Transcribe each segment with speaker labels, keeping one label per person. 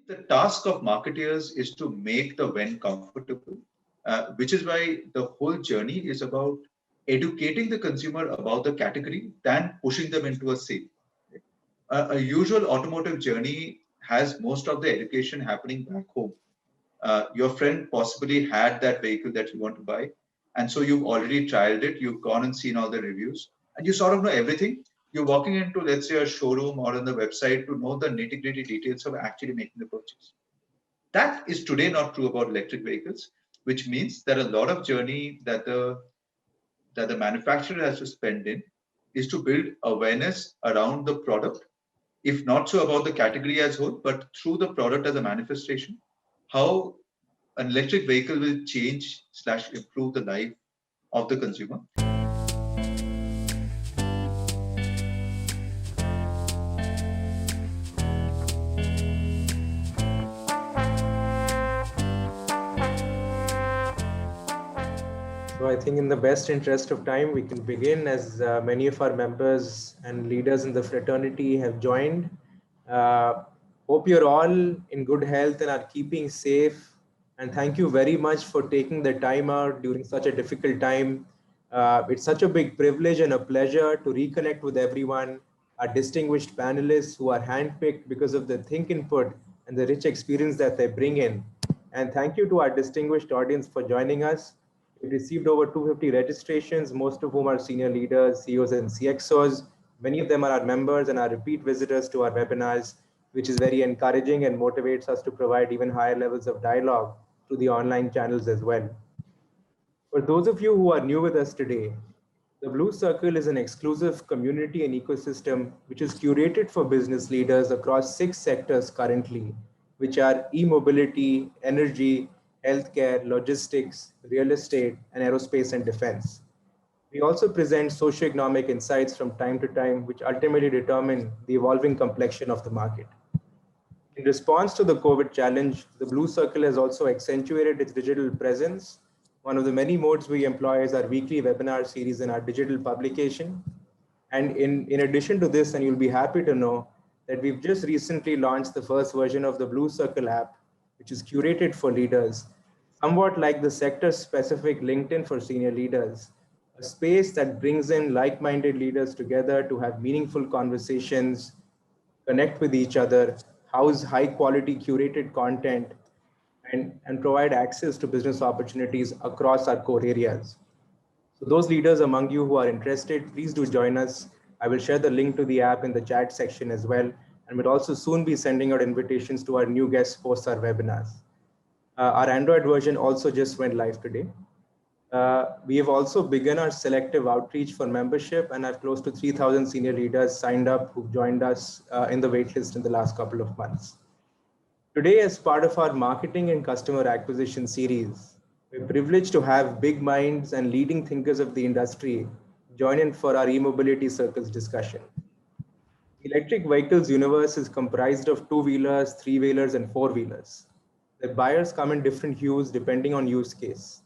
Speaker 1: The task of marketeers is to make the when comfortable, which is why the whole journey is about educating the consumer about the category than pushing them into a sale. A usual automotive journey has most of the education happening back home. Your friend possibly had that vehicle that you want to buy, and so you've already trialed it, you've gone and seen all the reviews, and you sort of know everything. You're walking into, let's say, a showroom or on the website to know the nitty gritty details of actually making the purchase. That is today not true about electric vehicles, which means that a lot of journey that the manufacturer has to spend in is to build awareness around the product, if not so about the category as whole, but through the product as a manifestation, how an electric vehicle will change slash improve the life of the consumer.
Speaker 2: So I think in the best interest of time, we can begin as many of our members and leaders in the fraternity have joined. Uh, Hope you're all in good health and are keeping safe. And thank you very much for taking the time out during such a difficult time. It's such a big privilege and a pleasure to reconnect with everyone, our distinguished panelists who are handpicked because of the think input and the rich experience that they bring in. And thank you to our distinguished audience for joining us. We received over 250 registrations, most of whom are senior leaders, CEOs, and CXOs. Many of them are our members and are repeat visitors to our webinars, which is very encouraging and motivates us to provide even higher levels of dialogue through the online channels as well. For those of you who are new with us today, the Blue Circle is an exclusive community and ecosystem which is curated for business leaders across 6 sectors currently, which are e-mobility, energy, healthcare, logistics, real estate, and aerospace and defense. We also present socioeconomic insights from time to time, which ultimately determine the evolving complexion of the market. In response to the COVID challenge, the Blue Circle has also accentuated its digital presence. One of the many modes we employ is our weekly webinar series in our digital publication. And in addition to this, and you'll be happy to know that we've just recently launched the first version of the Blue Circle app, which is curated for leaders, somewhat like the sector-specific LinkedIn for senior leaders, a space that brings in like-minded leaders together to have meaningful conversations, connect with each other, house high quality curated content, and provide access to business opportunities across our core areas. So those leaders among you who are interested, please do join us. I will share the link to the app in the chat section as well, and we'll also soon be sending out invitations to our new guests post our webinars. Our Android version also just went live today. We have also begun our selective outreach for membership and have close to 3,000 senior leaders signed up who've joined us in the waitlist in the last couple of months. Today, as part of our marketing and customer acquisition series, we're privileged to have big minds and leading thinkers of the industry join in for our e-mobility circles discussion. Electric vehicles universe is comprised of two-wheelers, three-wheelers, and four-wheelers. The buyers come in different hues depending on use case.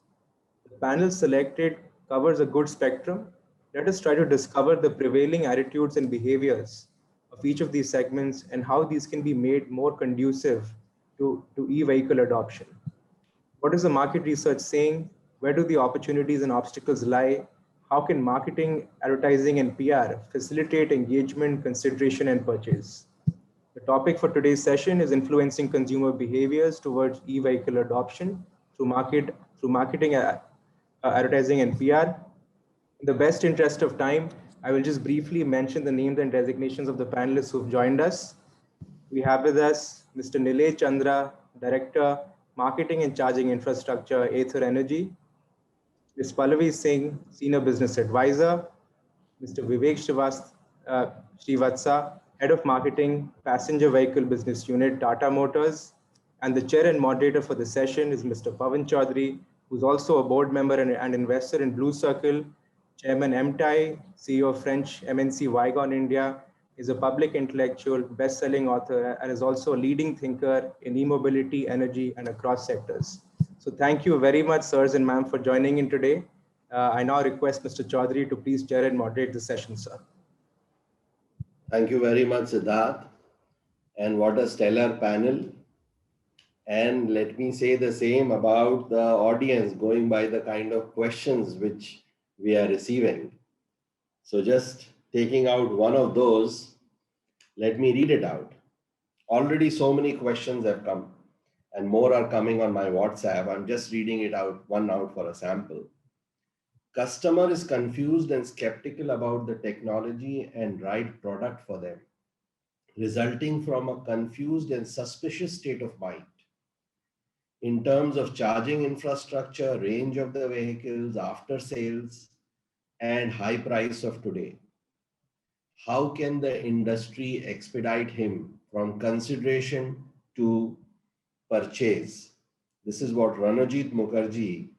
Speaker 2: The panel selected covers a good spectrum. Let us try to discover the prevailing attitudes and behaviors of each of these segments and how these can be made more conducive to e-vehicle adoption. What is the market research saying? Where do the opportunities and obstacles lie? How can marketing, advertising, and PR facilitate engagement, consideration, and purchase? The topic for today's session is influencing consumer behaviors towards e-vehicle adoption through marketing, advertising, and PR. In the best interest of time, I will just briefly mention the names and designations of the panelists who've joined us. We have with us Mr. Nilay Chandra, Director, Marketing and Charging Infrastructure, Ather Energy. Ms. Pallavi Singh, Senior Business Advisor. Mr. Vivek Srivatsa, Head of Marketing, Passenger Vehicle Business Unit, Tata Motors. And the chair and moderator for the session is Mr. Pavan Chaudhary, who's also a board member and investor in Blue Circle, Chairman MTI, CEO of French MNC Vigon India, is a public intellectual, best-selling author, and is also a leading thinker in e-mobility, energy, and across sectors. So thank you very much, sirs and ma'am, for joining in today. I now request Mr. Chaudhary to please chair and moderate the session, sir.
Speaker 3: Thank you very much, Siddharth. And what a stellar panel. And let me say the same about the audience, going by the kind of questions which we are receiving. So just taking out one of those, let me read it out. Already so many questions have come and more are coming on my WhatsApp. I'm just reading it out, one out for a sample. Customer is confused and skeptical about the technology and right product for them, resulting from a confused and suspicious state of mind. In terms of charging infrastructure, range of the vehicles, after sales, and high price of today, how can the industry expedite him from consideration to purchase? This is what Ranajit Mukherjee,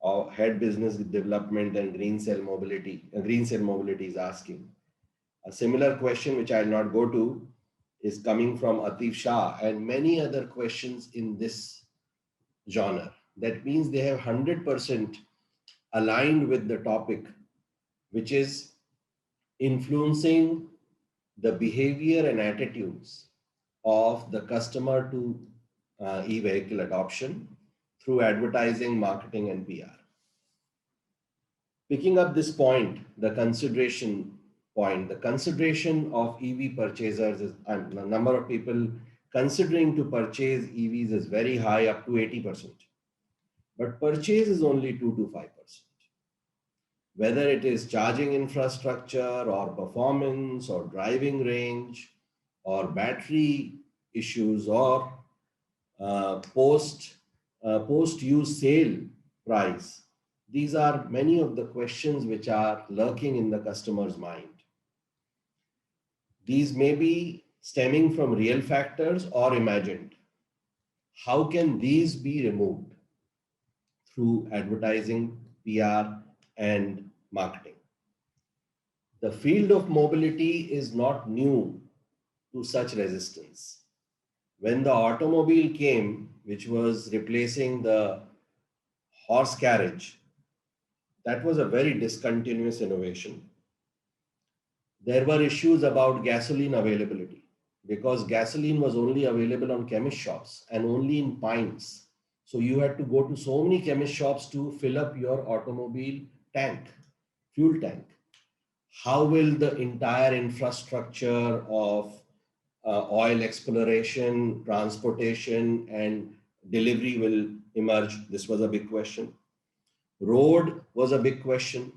Speaker 3: our head business development and Green Cell Mobility is asking. A similar question, which I'll not go to, is coming from Atif Shah and many other questions in this genre. That means they have 100% aligned with the topic, which is influencing the behavior and attitudes of the customer to e-vehicle adoption through advertising, marketing, and PR. Picking up this point, the consideration point, the consideration of EV purchasers is the number of people considering to purchase EVs is very high, up to 80%. But purchase is only 2 to 5%. Whether it is charging infrastructure or performance or driving range or battery issues or post-use sale price, these are many of the questions which are lurking in the customer's mind. These may be stemming from real factors or imagined. How can these be removed? Through advertising, PR, and marketing. The field of mobility is not new to such resistance. When the automobile came, which was replacing the horse carriage, that was a very discontinuous innovation. There were issues about gasoline availability because gasoline was only available on chemist shops and only in pints. So you had to go to so many chemist shops to fill up your automobile tank, fuel tank. How will the entire infrastructure of oil exploration, transportation, and delivery will emerge? This was a big question. Road was a big question.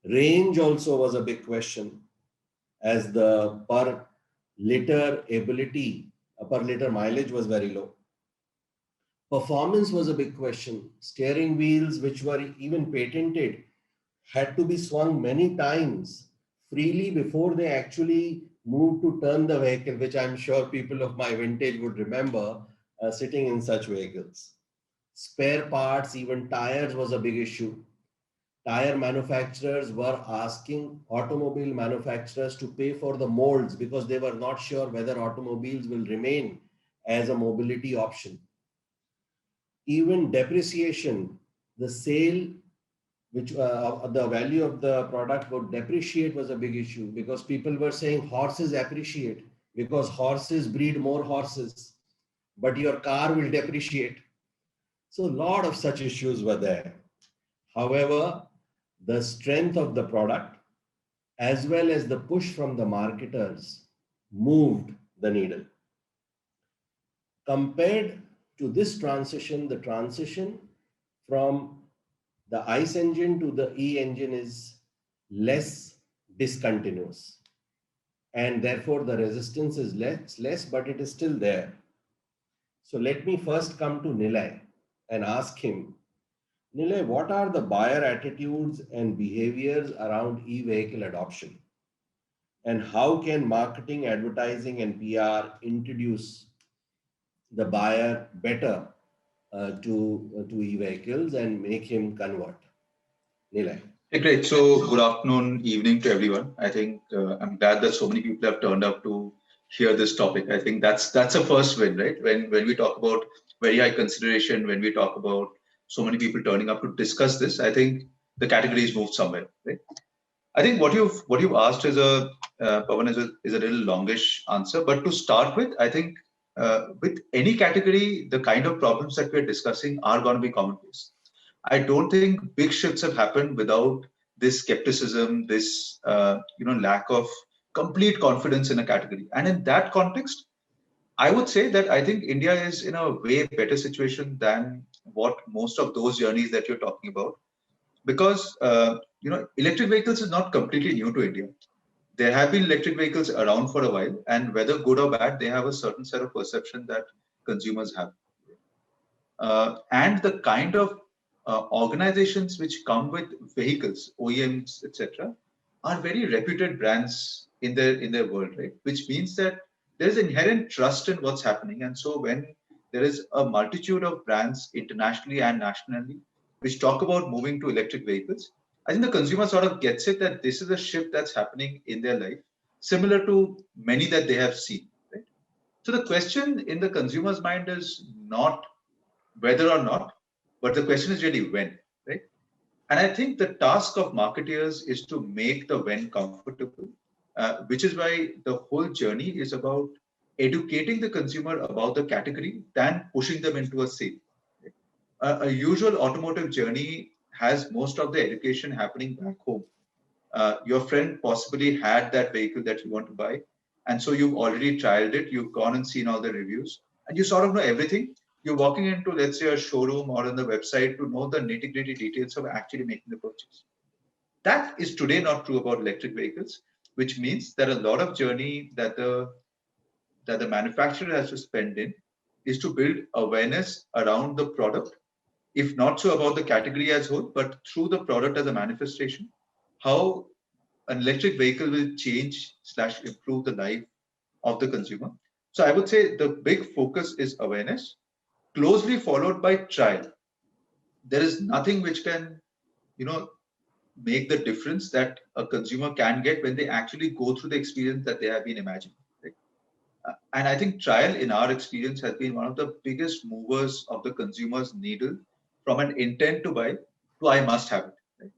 Speaker 3: Range also was a big question, as the per liter mileage was very low. Performance was a big question. Steering wheels, which were even patented, had to be swung many times freely before they actually moved to turn the vehicle, which I'm sure people of my vintage would remember sitting in such vehicles. Spare parts, even tires was a big issue. Tire manufacturers were asking automobile manufacturers to pay for the molds because they were not sure whether automobiles will remain as a mobility option. Even depreciation, the sale, which the value of the product would depreciate, was a big issue because people were saying horses appreciate because horses breed more horses, but your car will depreciate. So a lot of such issues were there. However, the strength of the product as well as the push from the marketers moved the needle. Compared to this transition, the transition from the ICE engine to the E engine is less discontinuous. And therefore the resistance is less, but it is still there. So let me first come to Nilay and ask him, Nilay, what are the buyer attitudes and behaviors around e-vehicle adoption? And how can marketing, advertising, and PR introduce the buyer better to e-vehicles and make him convert? Nilay.
Speaker 1: Hey, great. So good afternoon, evening to everyone. I think I'm glad that so many people have turned up to hear this topic. I think that's a first win, right? When we talk about very high consideration, when we talk about so many people turning up to discuss this, I think the categories moved somewhere, right? I think what you've asked is Pawan, is a little longish answer, but to start with, I think with any category, the kind of problems that we're discussing are going to be commonplace. I don't think big shifts have happened without this skepticism, this lack of complete confidence in a category. And in that context, I would say that I think India is in a way better situation than what most of those journeys that you're talking about, because electric vehicles is not completely new to India. There have been electric vehicles around for a while, and whether good or bad, they have a certain set of perception that consumers have. And the kind of organizations which come with vehicles, OEMs, etc., are very reputed brands in their world, right? Which means that there is inherent trust in what's happening, and so when there is a multitude of brands internationally and nationally which talk about moving to electric vehicles, I think the consumer sort of gets it that this is a shift that's happening in their life, similar to many that they have seen, right? So the question in the consumer's mind is not whether or not, but the question is really when, right? And I think the task of marketeers is to make the when comfortable, which is why the whole journey is about educating the consumer about the category than pushing them into a sale. A usual automotive journey has most of the education happening back home. Your friend possibly had that vehicle that you want to buy, and so you've already trialed it, you've gone and seen all the reviews, and you sort of know everything. You're walking into, let's say, a showroom or on the website to know the nitty-gritty details of actually making the purchase. That is today not true about electric vehicles, which means that a lot of journey that the manufacturer has to spend in is to build awareness around the product, if not so about the category as whole, but through the product as a manifestation, how an electric vehicle will change / improve the life of the consumer. So I would say the big focus is awareness, closely followed by trial. There is nothing which can, make the difference that a consumer can get when they actually go through the experience that they have been imagining. Right? And I think trial, in our experience, has been one of the biggest movers of the consumer's needle from an intent to buy to I must have it.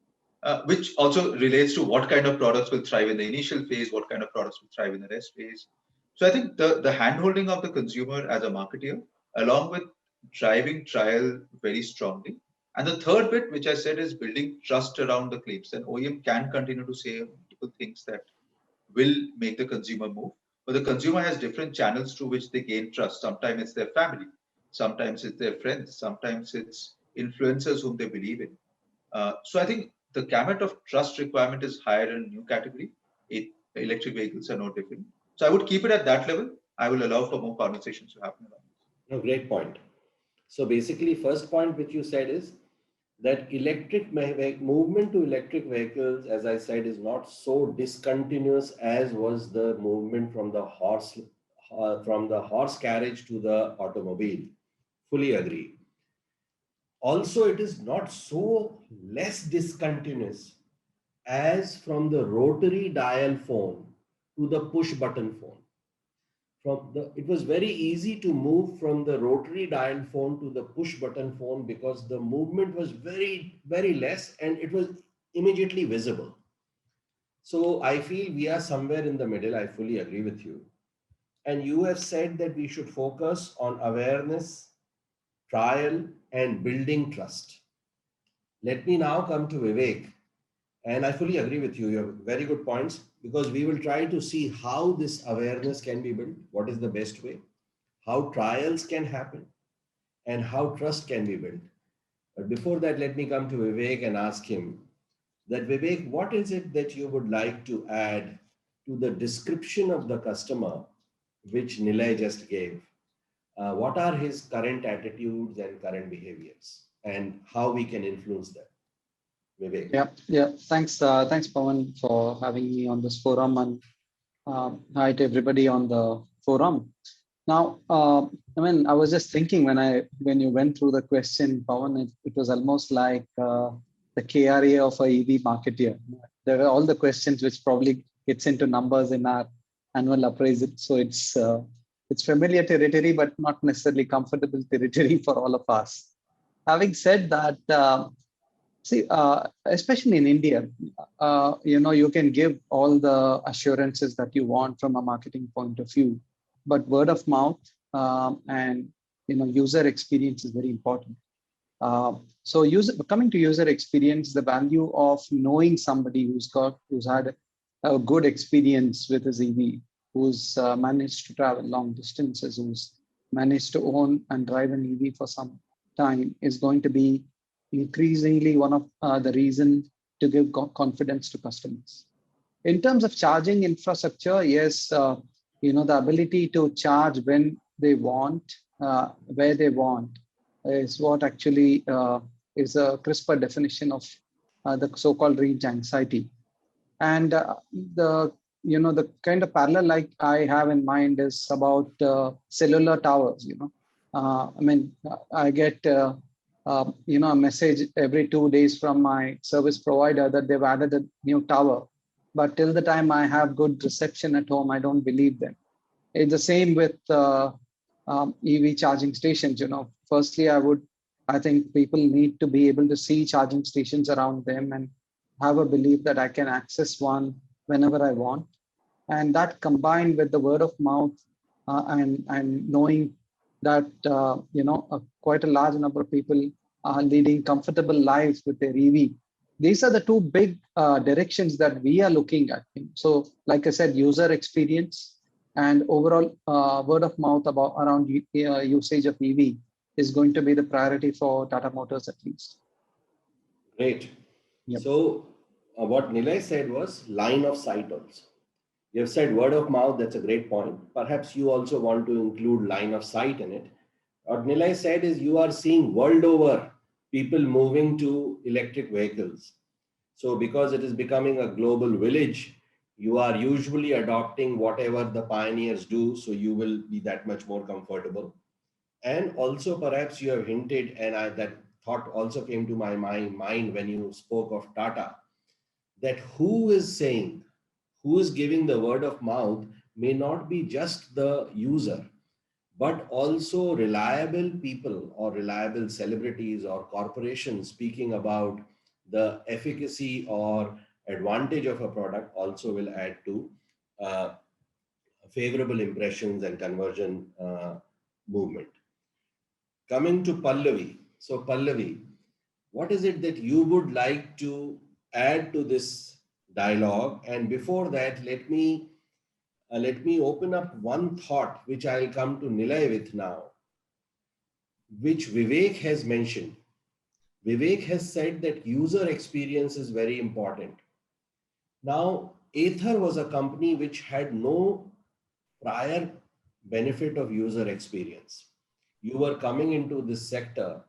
Speaker 1: Right? Which also relates to what kind of products will thrive in the initial phase, what kind of products will thrive in the rest phase. So I think the hand-holding of the consumer as a marketeer, along with driving trial very strongly. And the third bit, which I said, is building trust around the claims. And OEM can continue to say multiple things that will make the consumer move. But the consumer has different channels through which they gain trust. Sometimes it's their family, sometimes it's their friends, sometimes it's influencers whom they believe in. So I think the gamut of trust requirement is higher in a new category. Electric vehicles are no different. So I would keep it at that level. I will allow for more conversations to happen around this.
Speaker 3: No, great point. So basically, first point which you said is that movement to electric vehicles, as I said, is not so discontinuous as was the movement from the horse carriage to the automobile. Fully agree. Also, it is not so less discontinuous as from the rotary dial phone to the push button phone. It was very easy to move from the rotary dial phone to the push button phone because the movement was very, very less and it was immediately visible. So I feel we are somewhere in the middle. I fully agree with you. And you have said that we should focus on awareness, trial, and building trust. Let me now come to Vivek. And I fully agree with you. You have very good points, because we will try to see how this awareness can be built, what is the best way, how trials can happen, and how trust can be built. But before that, let me come to Vivek and ask him that, Vivek, what is it that you would like to add to the description of the customer which Nilay just gave? What are his current attitudes and current behaviors, and how we can influence them? Vivek.
Speaker 4: Yeah. Thanks, Pawan, for having me on this forum, and hi to everybody on the forum. Now, I was just thinking when you went through the question, Pawan, it was almost like the KRA of a EV marketeer. There were all the questions which probably gets into numbers in our annual appraisal. So it's familiar territory, but not necessarily comfortable territory for all of us. Having said that, especially in India, you can give all the assurances that you want from a marketing point of view, but word of mouth and user experience is very important. So coming to user experience, the value of knowing somebody who's had a good experience with his EV, who's managed to travel long distances, who's managed to own and drive an EV for some time, is going to be increasingly one of the reasons to give confidence to customers. In terms of charging infrastructure, yes, the ability to charge when they want, where they want, is what actually is a crisper definition of the so-called range anxiety. And the kind of parallel like I have in mind is about cellular towers. I get a message every 2 days from my service provider that they've added a new tower, but till the time I have good reception at home, I don't believe them. It's the same with EV charging stations. Firstly, I think people need to be able to see charging stations around them and have a belief that I can access one whenever I want. And that combined with the word of mouth and knowing that quite a large number of people are leading comfortable lives with their EV. These are the two big directions that we are looking at. So, like I said, user experience and overall word of mouth around usage of EV is going to be the priority for Tata Motors at least.
Speaker 3: Great.
Speaker 4: Yep.
Speaker 3: So what Nilay said was line of sight also. You have said word of mouth, that's a great point. Perhaps you also want to include line of sight in it. What Nilay said is you are seeing world over people moving to electric vehicles. So because it is becoming a global village, you are usually adopting whatever the pioneers do, so you will be that much more comfortable. And also perhaps you have hinted, and that thought also came to my mind when you spoke of Tata, that who is giving the word of mouth may not be just the user, but also reliable people or reliable celebrities or corporations speaking about the efficacy or advantage of a product also will add to favorable impressions and conversion movement. Coming to Pallavi. So Pallavi, what is it that you would like to add to this dialogue? And before that, let me open up one thought, which I'll come to Nilay with now, which Vivek has mentioned. Vivek has said that user experience is very important. Now, Ather was a company which had no prior benefit of user experience. You were coming into this sector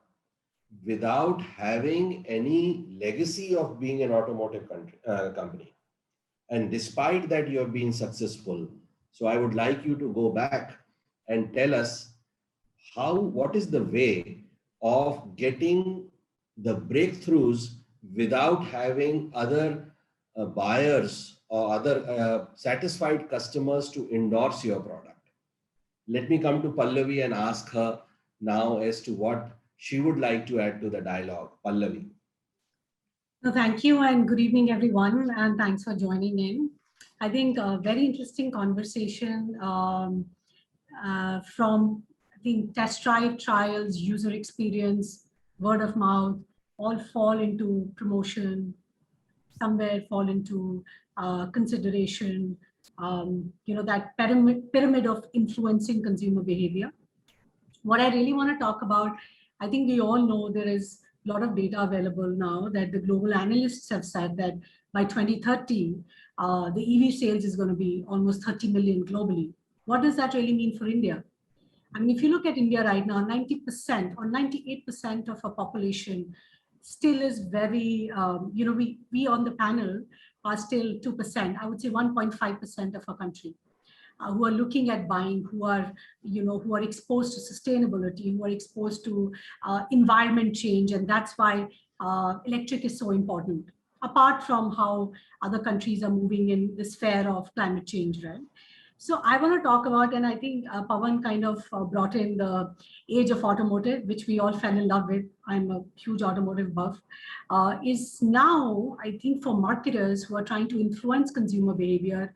Speaker 3: without having any legacy of being an automotive company. And despite that, you have been successful. So I would like you to go back and tell us what is the way of getting the breakthroughs without having other buyers or other satisfied customers to endorse your product. Let me come to Pallavi and ask her now as to what she would like to add to the dialogue. Pallavi.
Speaker 5: No, thank you and good evening, everyone, and thanks for joining in. I think a very interesting conversation from the test drive, trials, user experience, word of mouth, all fall into promotion, somewhere fall into consideration, that pyramid of influencing consumer behavior. What I really want to talk about, I think we all know there is a lot of data available now that the global analysts have said that by 2030, the EV sales is going to be almost 30 million globally. What does that really mean for India? I mean, if you look at India right now, 90% or 98% of our population still is very, we on the panel are still 2%, I would say 1.5% of our country. Who are looking at buying, who are exposed to sustainability, who are exposed to environment change, and that's why electric is so important. Apart from how other countries are moving in the sphere of climate change, right? So I want to talk about, and I think Pawan kind of brought in the age of automotive, which we all fell in love with. I'm a huge automotive buff. Is now, I think, for marketers who are trying to influence consumer behavior,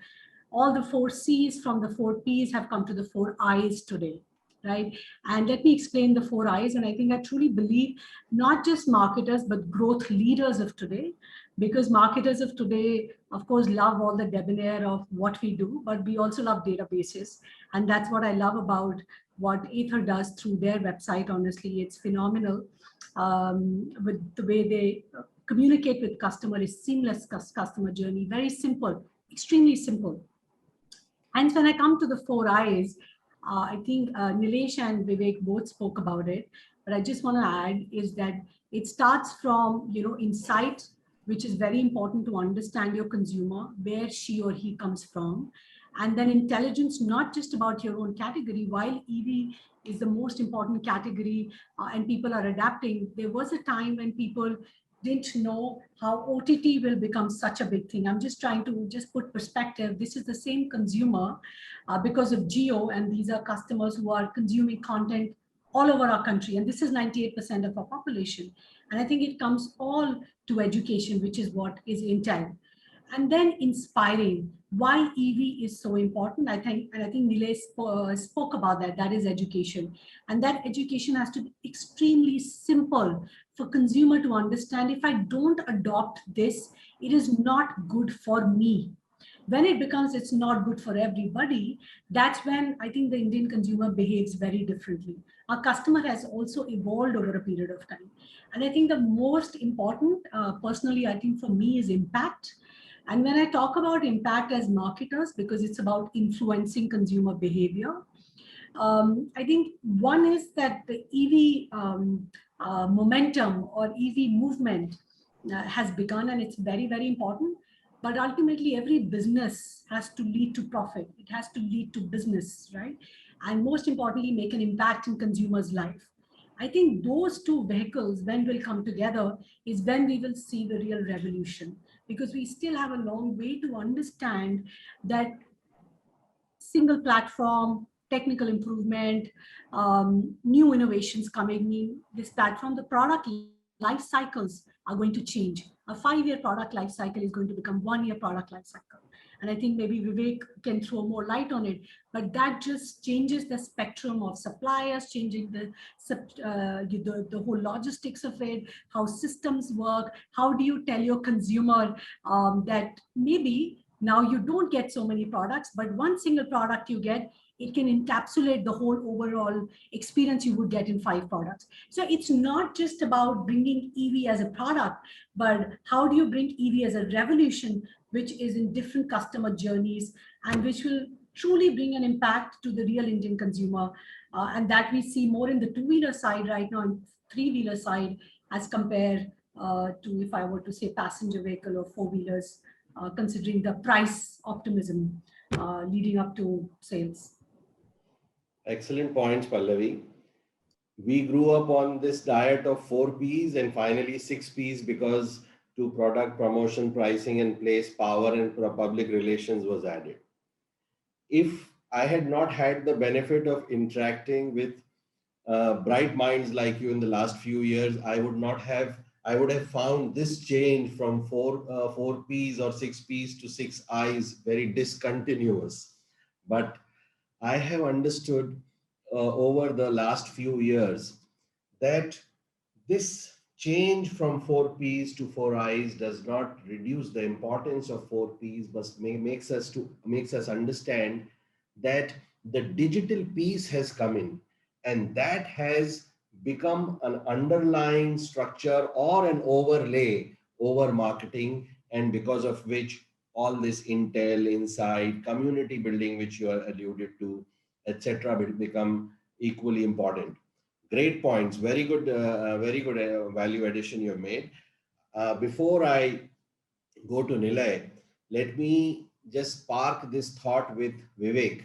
Speaker 5: all the 4 C's from the 4 P's have come to the 4 I's today. right? And let me explain the 4 I's. And I think I truly believe not just marketers, but growth leaders of today, because marketers of today, of course, love all the debonair of what we do, but we also love databases. And that's what I love about what Ather does through their website. Honestly, it's phenomenal. With the way they communicate with customer is seamless customer journey, very simple, extremely simple. And when I come to the 4 I's, I think Nilesh and Vivek both spoke about it, but I just want to add is that it starts from, insight, which is very important to understand your consumer, where she or he comes from. And then intelligence, not just about your own category. While EV is the most important category and people are adapting, there was a time when people didn't know how OTT will become such a big thing. I'm just trying to just put perspective. This is the same consumer because of Geo, and these are customers who are consuming content all over our country. And this is 98% of our population. And I think it comes all to education, which is what is Intel. And then inspiring why EV is so important. I think Nilesh spoke about that. That is education. And that education has to be extremely simple for consumer to understand. If I don't adopt this, it is not good for me. When it becomes it's not good for everybody, that's when I think the Indian consumer behaves very differently. Our customer has also evolved over a period of time. And I think the most important, personally, I think for me is impact. And when I talk about impact as marketers, because it's about influencing consumer behavior, I think one is that the EV momentum or EV movement has begun, and it's very, very important. But ultimately, every business has to lead to profit. It has to lead to business, right? And most importantly, make an impact in consumers' life. I think those two vehicles, when will come together, is when we will see the real revolution, because we still have a long way to understand that single platform, technical improvement, new innovations coming in this platform, the product life cycles are going to change. A 5-year product life cycle is going to become 1-year product life cycle. And I think maybe Vivek can throw more light on it, but that just changes the spectrum of suppliers, changing the whole logistics of it, how systems work. How do you tell your consumer that maybe now you don't get so many products, but one single product you get, it can encapsulate the whole overall experience you would get in 5 products. So it's not just about bringing EV as a product, but how do you bring EV as a revolution, which is in different customer journeys and which will truly bring an impact to the real Indian consumer. And that we see more in the 2-wheeler side right now and 3-wheeler side as compared to, if I were to say, passenger vehicle or 4-wheelers, considering the price optimism leading up to sales.
Speaker 3: Excellent points, Pallavi. We grew up on this diet of 4 Ps and finally 6 Ps because to product promotion, pricing, and place, power and public relations was added. If I had not had the benefit of interacting with bright minds like you in the last few years, I would have found this change from 4 Ps or 6 Ps to 6 Is very discontinuous. But I have understood over the last few years that this change from 4 Ps to 4 Is does not reduce the importance of 4 Ps, but makes us understand that the digital piece has come in, and that has become an underlying structure or an overlay over marketing, and because of which all this intel, insight, community building, which you alluded to, etc., will become equally important. Great points. Very good value addition you have made. Before I go to Nilay, let me just spark this thought with Vivek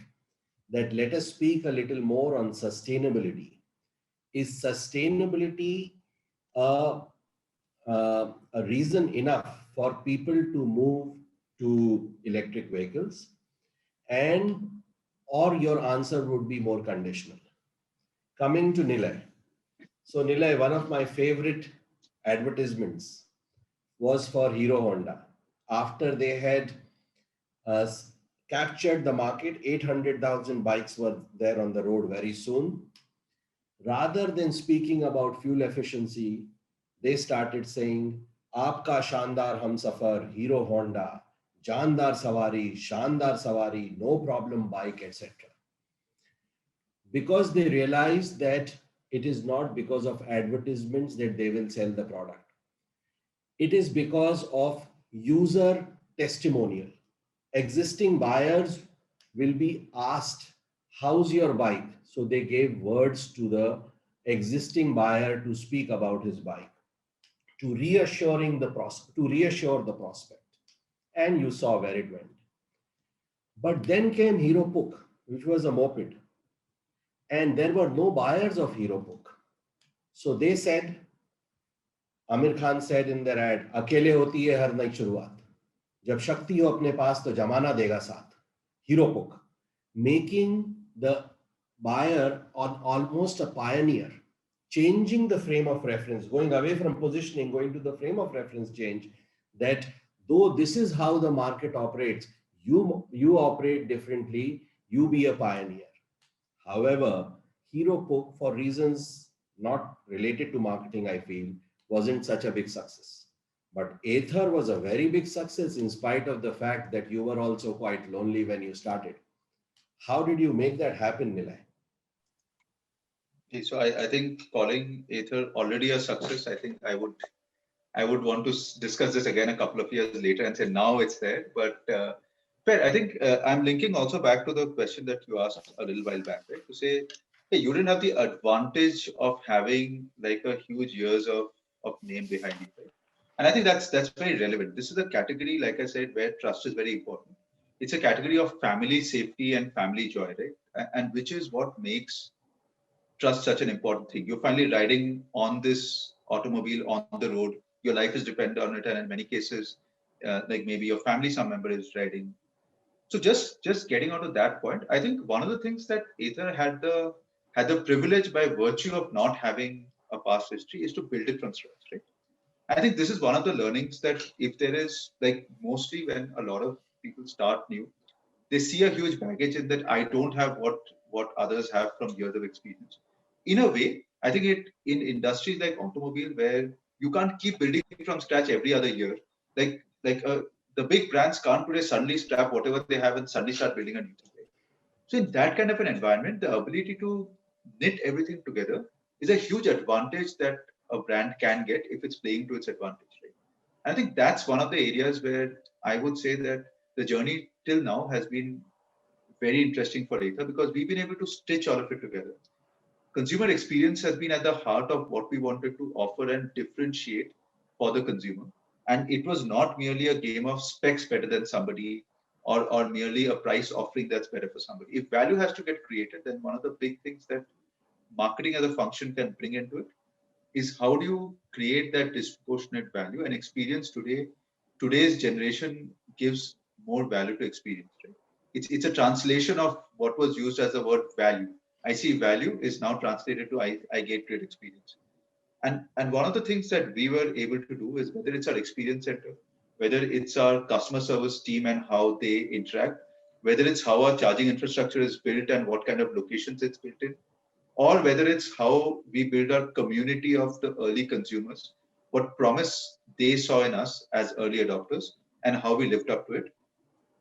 Speaker 3: that let us speak a little more on sustainability. Is sustainability a reason enough for people to move to electric vehicles? Or your answer would be more conditional? Coming to Nilay. So Nilay, one of my favorite advertisements was for Hero Honda. After they had captured the market. 800,000 bikes were there on the road very soon. Rather than speaking about fuel efficiency, they started saying, Aapka Shandar Humsafar, Hero Honda, Jandar Savari, Shandar Savari, no problem bike, etc. Because they realized that it is not because of advertisements that they will sell the product. It is because of user testimonial. Existing buyers will be asked, how's your bike? So they gave words to the existing buyer to speak about his bike, to reassure the prospect. And you saw where it went. But then came Hero Puch, which was a moped. And there were no buyers of Hero Puch. So they said, Amir Khan said in their ad, अकेले होती है हर नई शुरुआत. जब शक्ति हो अपने पास तो जमाना देगा साथ. Hero Puch, making the buyer on almost a pioneer, changing the frame of reference, going away from positioning, going to the frame of reference change, that though this is how the market operates, you operate differently, you be a pioneer. However, Hero Puch, for reasons not related to marketing, I feel, wasn't such a big success. But Ather was a very big success in spite of the fact that you were also quite lonely when you started. How did you make that happen, Nilay?
Speaker 1: So I think calling Ather already a success, I think I would want to discuss this again a couple of years later and say now it's there. But I think I'm linking also back to the question that you asked a little while back, right? To say, hey, you didn't have the advantage of having like a huge years of name behind you, right? And I think that's very relevant. This is a category, like I said, where trust is very important. It's a category of family safety and family joy, right? And which is what makes trust such an important thing. You're finally riding on this automobile on the road. Your life is dependent on it, and in many cases, like maybe your family, some member is riding. So just getting out of that point, I think one of the things that Ather had the privilege by virtue of not having a past history is to build it from scratch, right? I think this is one of the learnings that if there is like mostly when a lot of people start new, they see a huge baggage in that I don't have what others have from years of experience. In a way, I think it in industries like automobile where you can't keep building from scratch every other year. Like the big brands can't today suddenly scrap whatever they have and suddenly start building a new thing. Right? So in that kind of an environment, the ability to knit everything together is a huge advantage that a brand can get if it's playing to its advantage. Right? I think that's one of the areas where I would say that the journey till now has been very interesting for Ather because we've been able to stitch all of it together. Consumer experience has been at the heart of what we wanted to offer and differentiate for the consumer. And it was not merely a game of specs better than somebody or merely a price offering that's better for somebody. If value has to get created, then one of the big things that marketing as a function can bring into it is how do you create that disproportionate value and experience today's generation gives more value to experience, right? It's a translation of what was used as the word value. I see value is now translated to I get great experience. And one of the things that we were able to do is whether it's our experience center, whether it's our customer service team and how they interact, whether it's how our charging infrastructure is built and what kind of locations it's built in, or whether it's how we build our community of the early consumers, what promise they saw in us as early adopters, and how we lived up to it.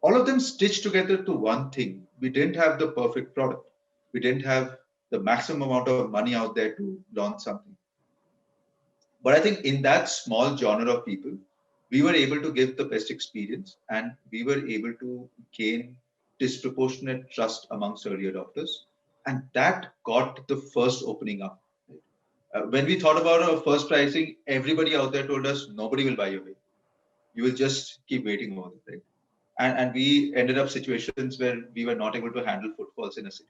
Speaker 1: All of them stitched together to one thing. We didn't have the perfect product. We didn't have the maximum amount of money out there to launch something. But I think in that small genre of people, we were able to give the best experience and we were able to gain disproportionate trust amongst early adopters. And that got the first opening up. When we thought about our first pricing, everybody out there told us nobody will buy your way. You will just keep waiting over it. Right? And we ended up situations where we were not able to handle footfalls in a city.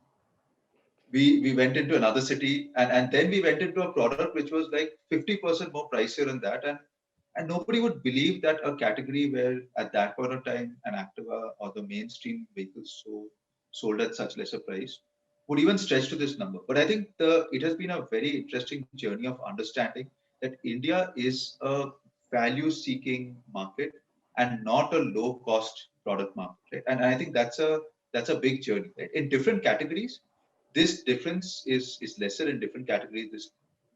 Speaker 1: We went into another city and then we went into a product which was like 50% more pricier than that. And nobody would believe that a category where at that point of time an Activa or the mainstream vehicles sold at such lesser price would even stretch to this number. But I think it has been a very interesting journey of understanding that India is a value-seeking market and not a low cost product market, right? And I think that's a big journey, right? In different categories, this difference is lesser. In different categories, this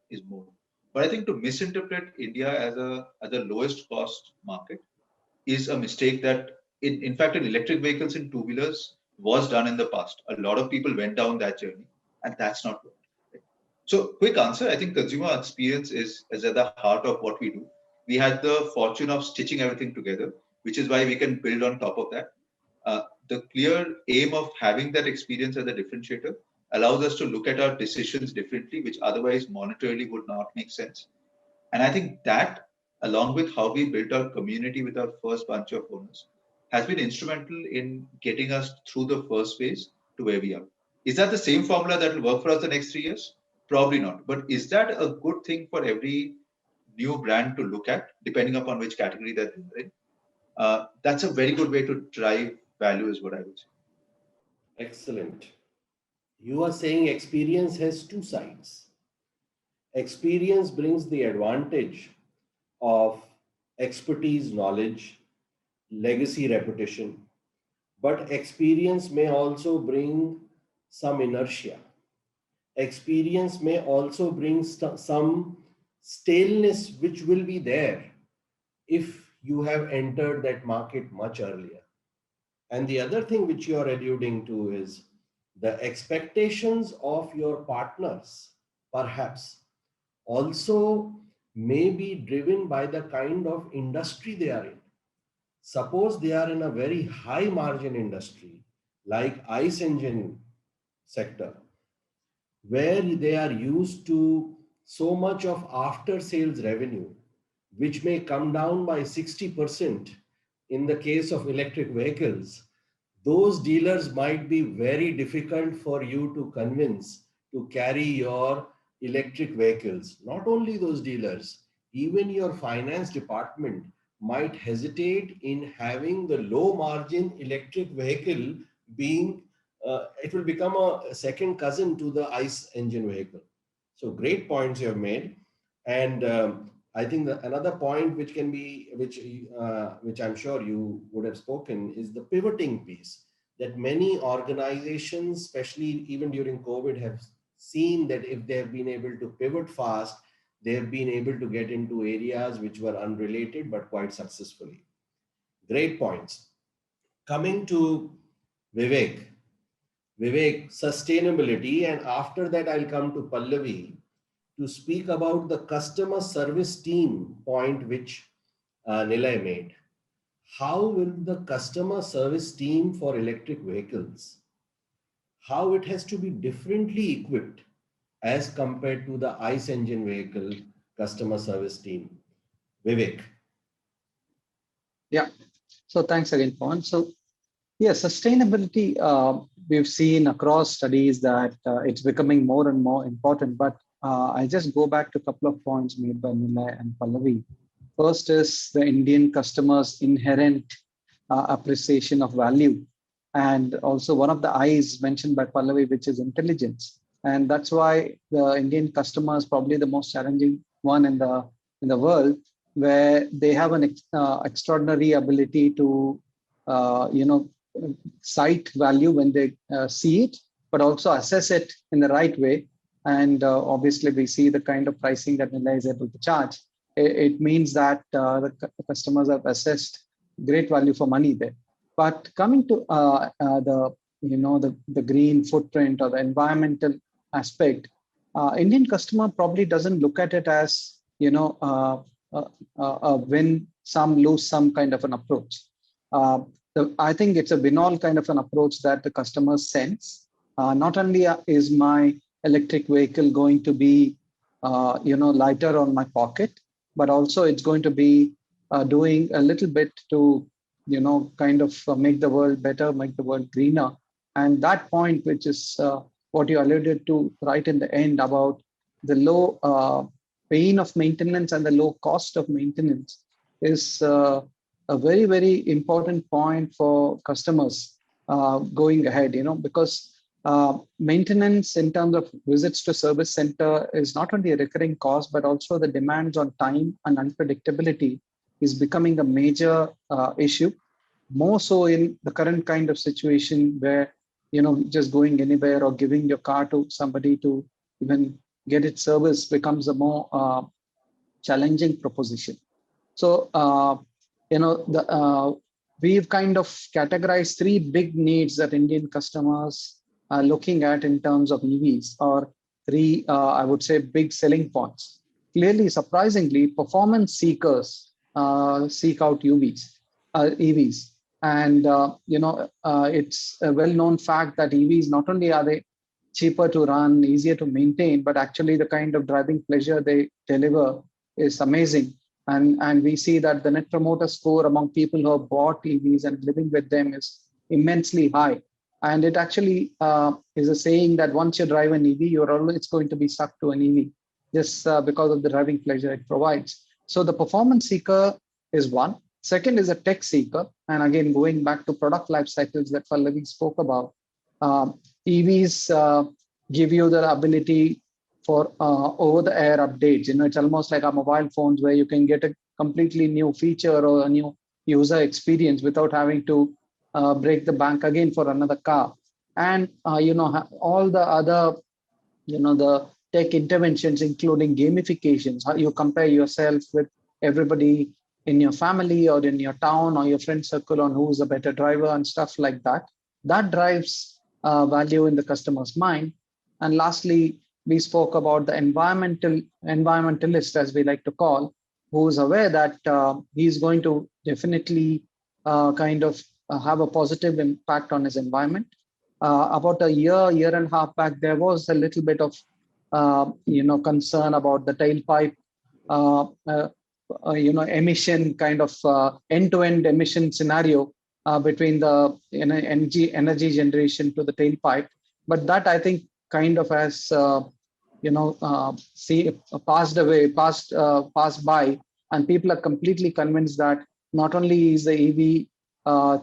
Speaker 1: is more. But I think to misinterpret India as a lowest cost market is a mistake that in fact in electric vehicles and two-wheelers was done in the past. A lot of people went down that journey, and that's not good. Right? So quick answer, I think consumer experience is at the heart of what we do. We had the fortune of stitching everything together, which is why we can build on top of that. The clear aim of having that experience as a differentiator allows us to look at our decisions differently, which otherwise monetarily would not make sense. And I think that, along with how we built our community with our first bunch of owners, has been instrumental in getting us through the first phase to where we are. Is that the same formula that will work for us the next 3 years? Probably not. But is that a good thing for every new brand to look at, depending upon which category that they're in? That's a very good way to drive value, is what I would say.
Speaker 3: Excellent. You are saying experience has two sides. Experience brings the advantage of expertise, knowledge, legacy, reputation, but experience may also bring some inertia. Experience may also bring some staleness, which will be there if you have entered that market much earlier. And the other thing which you are alluding to is the expectations of your partners, perhaps, also may be driven by the kind of industry they are in. Suppose they are in a very high margin industry, like ICE engine sector, where they are used to so much of after sales revenue, which may come down by 60% in the case of electric vehicles. Those dealers might be very difficult for you to convince to carry your electric vehicles. Not only those dealers, even your finance department might hesitate in having the low margin electric vehicle being, it will become a second cousin to the ICE engine vehicle. So great points you have made. And I think that another point which can be, which I'm sure you would have spoken, is the pivoting piece, that many organizations, especially even during COVID, have seen that if they have been able to pivot fast, they have been able to get into areas which were unrelated, but quite successfully. Great points. Coming to Vivek, sustainability, and after that I'll come to Pallavi to speak about the customer service team point which Nilay made. How will the customer service team for electric vehicles, how it has to be differently equipped as compared to the ICE engine vehicle customer service team? Vivek.
Speaker 4: Yeah. So thanks again, Pawan. So yeah, sustainability, we've seen across studies that it's becoming more and more important, but I just go back to a couple of points made by Nilay and Pallavi. First is the Indian customers' inherent appreciation of value. And also one of the I's mentioned by Pallavi, which is intelligence. And that's why the Indian customer is probably the most challenging one in the world, where they have an extraordinary ability to, cite value when they see it, but also assess it in the right way. And obviously, we see the kind of pricing that Nilay is able to charge. It means that the customers have assessed great value for money there. But coming to the green footprint or the environmental aspect, Indian customer probably doesn't look at it as win some, lose some kind of an approach. I think it's a win-all kind of an approach that the customers sense. Not only is my electric vehicle going to be lighter on my pocket, but also it's going to be doing a little bit to kind of make the world better, make the world greener. And that point, which is what you alluded to right in the end about the low pain of maintenance and the low cost of maintenance, is a very, very important point for customers going ahead, because maintenance in terms of visits to service center is not only a recurring cost, but also the demands on time and unpredictability is becoming a major issue, more so in the current kind of situation where, just going anywhere or giving your car to somebody to even get it serviced becomes a more challenging proposition. So, we've kind of categorized three big needs that Indian customers are looking at in terms of EVs, or three, I would say, big selling points. Clearly, surprisingly, performance seekers seek out EVs. And, it's a well-known fact that EVs, not only are they cheaper to run, easier to maintain, but actually the kind of driving pleasure they deliver is amazing. And we see that the net promoter score among people who have bought EVs and living with them is immensely high. And it actually is a saying that once you drive an EV, you're always going to be stuck to an EV, just because of the driving pleasure it provides. So the performance seeker is one. Second is a tech seeker. And again, going back to product life cycles that Pallavi spoke about, EVs give you the ability for over-the-air updates. It's almost like our mobile phones where you can get a completely new feature or a new user experience without having to break the bank again for another car. And, all the other, the tech interventions, including gamifications, how you compare yourself with everybody in your family or in your town or your friend circle on who's a better driver and stuff like that. That drives value in the customer's mind. And lastly, we spoke about the environmentalist, as we like to call, who is aware that he's going to definitely kind of have a positive impact on his environment. About a year and a half back, there was a little bit of concern about the tailpipe, emission kind of end-to-end emission scenario between the energy generation to the tailpipe. But that, I think, kind of has passed by, and people are completely convinced that not only is the EV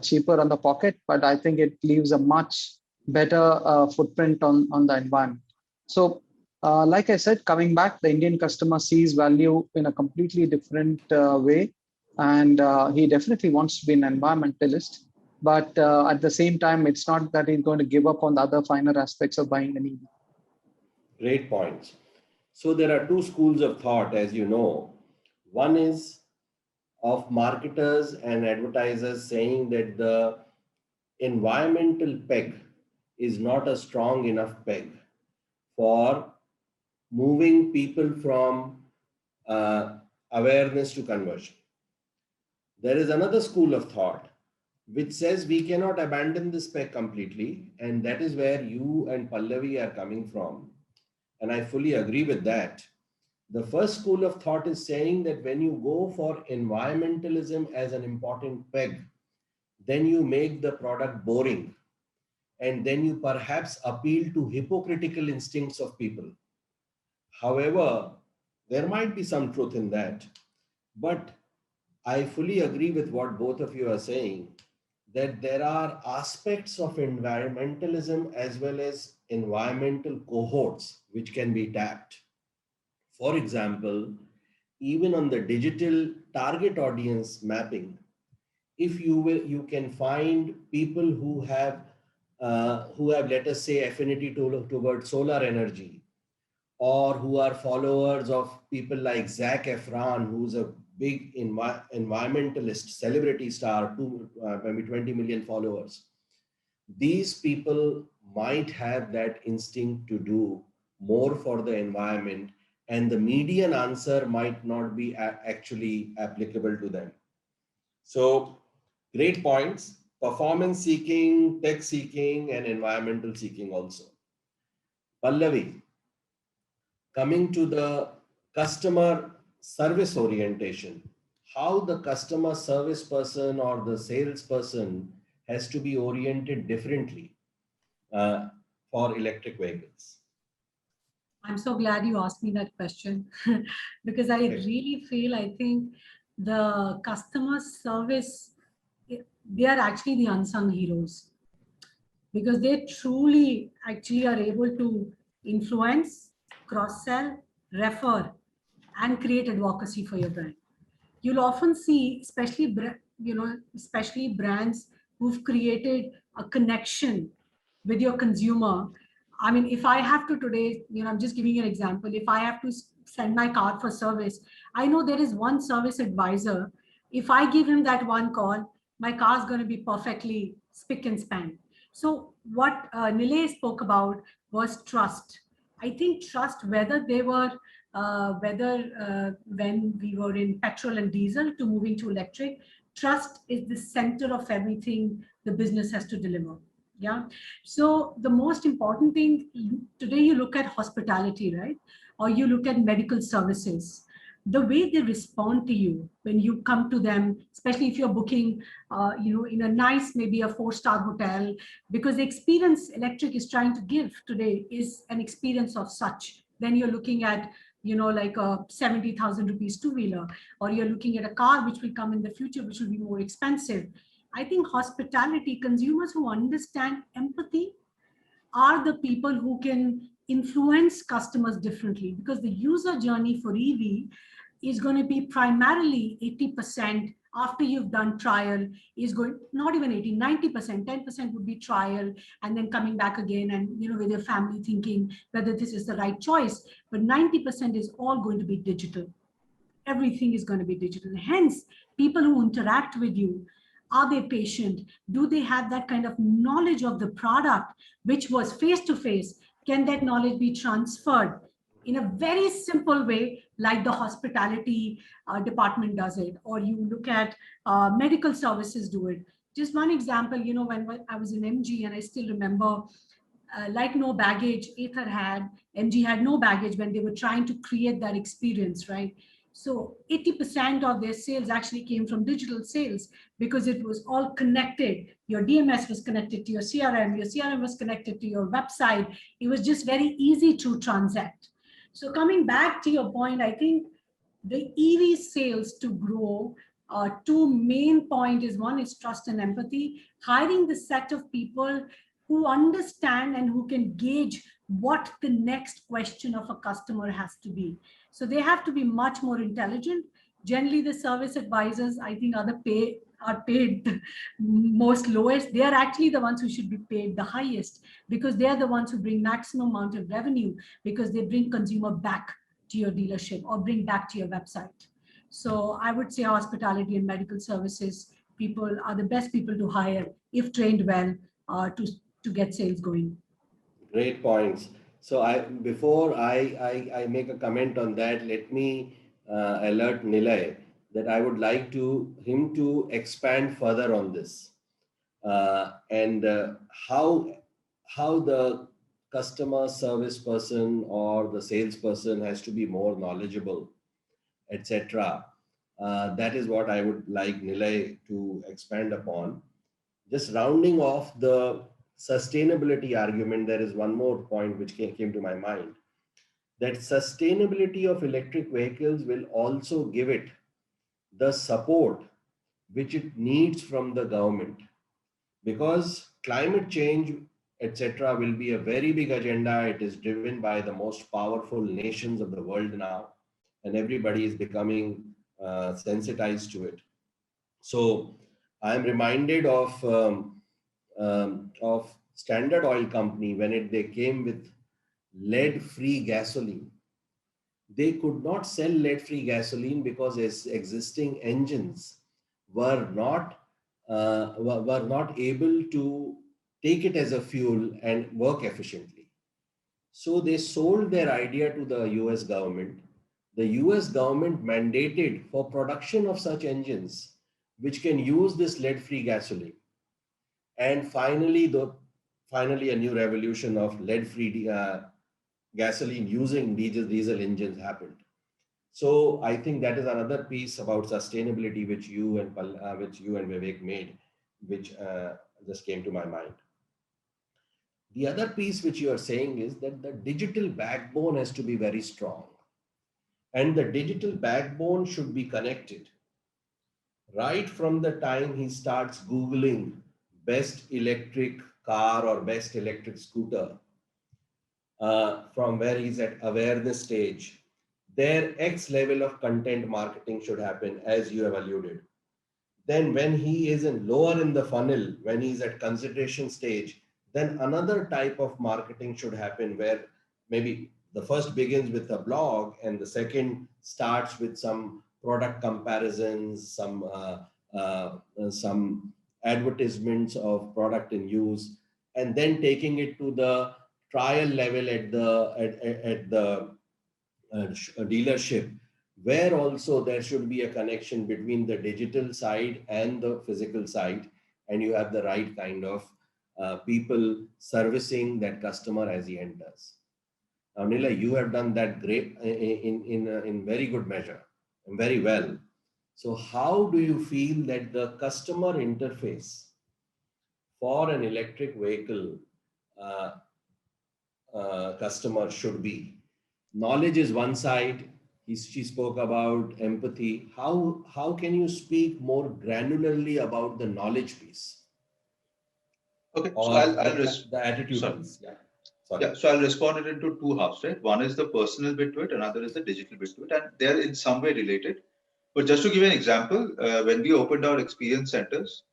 Speaker 4: cheaper on the pocket, but I think it leaves a much better footprint on the environment. So, like I said, coming back, the Indian customer sees value in a completely different way, and he definitely wants to be an environmentalist. But at the same time, it's not that he's going to give up on the other finer aspects of buying an EV.
Speaker 3: Great points. So there are two schools of thought, as you know. One is of marketers and advertisers saying that the environmental peg is not a strong enough peg for moving people from awareness to conversion. There is another school of thought which says we cannot abandon this peg completely, and that is where you and Pallavi are coming from. And I fully agree with that. The first school of thought is saying that when you go for environmentalism as an important peg, then you make the product boring, and then you perhaps appeal to hypocritical instincts of people. However, there might be some truth in that, but I fully agree with what both of you are saying, that there are aspects of environmentalism as well as environmental cohorts which can be tapped. For example, even on the digital target audience mapping, if you can find people who have, let us say, affinity towards solar energy, or who are followers of people like Zac Efron, who's a big environmentalist, celebrity star, maybe 20 million followers. These people might have that instinct to do more for the environment, and the median answer might not be actually applicable to them. So, great points: performance seeking, tech seeking, and environmental seeking also. Pallavi, coming to the customer service orientation, how the customer service person or the salesperson has to be oriented differently for electric vehicles.
Speaker 5: I'm so glad you asked me that question because I really feel, I think the customer service, they are actually the unsung heroes, because they truly actually are able to influence, cross-sell, refer, and create advocacy for your brand. you'll often see, especially especially brands who've created a connection with your consumer. I mean, if I have to today, I'm just giving you an example. If I have to send my car for service, I know there is one service advisor. If I give him that one call, my car is going to be perfectly spick and span. So what Nilay spoke about was trust. I think trust, whether they were, when we were in petrol and diesel to moving to electric, trust is the center of everything the business has to deliver. Yeah. So the most important thing today, you look at hospitality, right? Or you look at medical services, the way they respond to you when you come to them, especially if you're booking, in a nice, maybe a 4-star hotel, because the experience electric is trying to give today is an experience of such. Then you're looking at, like a 70,000 rupees two-wheeler, or you're looking at a car which will come in the future, which will be more expensive. I think hospitality, consumers who understand empathy are the people who can influence customers differently, because the user journey for EV is going to be primarily 80% after you've done trial, is going, not even 80, 90%, 10% would be trial, and then coming back again and, with your family thinking whether this is the right choice. But 90% is all going to be digital. Everything is going to be digital. Hence, people who interact with you, are they patient? Do they have that kind of knowledge of the product, which was face to face? Can that knowledge be transferred in a very simple way, like the hospitality department does it? Or you look at medical services do it. Just one example, when I was in MG, and I still remember, like no baggage, Ather had, MG had no baggage when they were trying to create that experience, right? So 80% of their sales actually came from digital sales, because it was all connected. Your DMS was connected to your CRM was connected to your website. It was just very easy to transact. So coming back to your point, I think the EV sales to grow, two main point is, one is trust and empathy, hiring the set of people who understand and who can gauge what the next question of a customer has to be. So they have to be much more intelligent. Generally, the service advisors, I think, are paid the most lowest. They are actually the ones who should be paid the highest, because they are the ones who bring maximum amount of revenue, because they bring consumer back to your dealership or bring back to your website. So I would say hospitality and medical services people are the best people to hire if trained well, to get sales going.
Speaker 3: Great points. So before I make a comment on that, let me alert Nilay that I would like him to expand further on this, and how the customer service person or the salesperson has to be more knowledgeable, etc. That is what I would like Nilay to expand upon. Just rounding off the sustainability argument, there is one more point which came to my mind, that sustainability of electric vehicles will also give it the support which it needs from the government, because climate change, etc., will be a very big agenda. It is driven by the most powerful nations of the world now, and everybody is becoming sensitized to it. So I'm reminded of Standard Oil Company when they came with lead-free gasoline. They could not sell lead-free gasoline because its existing engines were not able to take it as a fuel and work efficiently. So they sold their idea to the US government. The US government mandated for production of such engines which can use this lead-free gasoline. And finally, a new revolution of lead-free gasoline using diesel engines happened. So I think that is another piece about sustainability which you and Vivek made, which just came to my mind. The other piece which you are saying is that the digital backbone has to be very strong, and the digital backbone should be connected. Right from the time he starts Googling best electric car or best electric scooter, from where he's at awareness stage, their X level of content marketing should happen, as you have alluded. Then when he is lower in the funnel, when he's at consideration stage, then another type of marketing should happen where maybe the first begins with a blog and the second starts with some product comparisons, some advertisements of product in use, and then taking it to the trial level at the dealership, where also there should be a connection between the digital side and the physical side, and you have the right kind of people servicing that customer as he enters. Now, Nila, you have done that great in very good measure and very well. So how do you feel that the customer interface for an electric vehicle customer should be? Knowledge is one side. She spoke about empathy. How can you speak more granularly about the knowledge piece?
Speaker 1: Okay,
Speaker 3: Or
Speaker 1: so I'll
Speaker 3: the attitude
Speaker 1: sorry.
Speaker 3: piece. Yeah. Sorry.
Speaker 1: Yeah, so I'll respond it into two halves, right? One is the personal bit to it, another is the digital bit to it, and they're in some way related. But just to give you an example, when we opened our experience centers,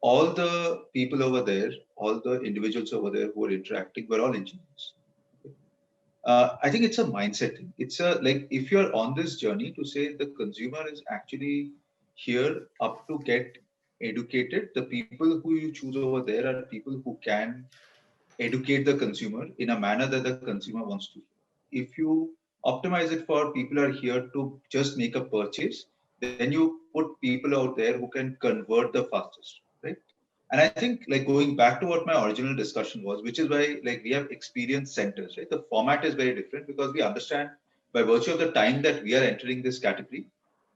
Speaker 1: all the people over there, all the individuals over there who were interacting were all engineers. I think it's a mindset thing. It's like if you're on this journey to say the consumer is actually here up to get educated, the people who you choose over there are people who can educate the consumer in a manner that the consumer wants to. If you optimize it for people are here to just make a purchase, then you put people out there who can convert the fastest, right? And I think like going back to what my original discussion was, which is why like we have experience centers, right? The format is very different because we understand by virtue of the time that we are entering this category,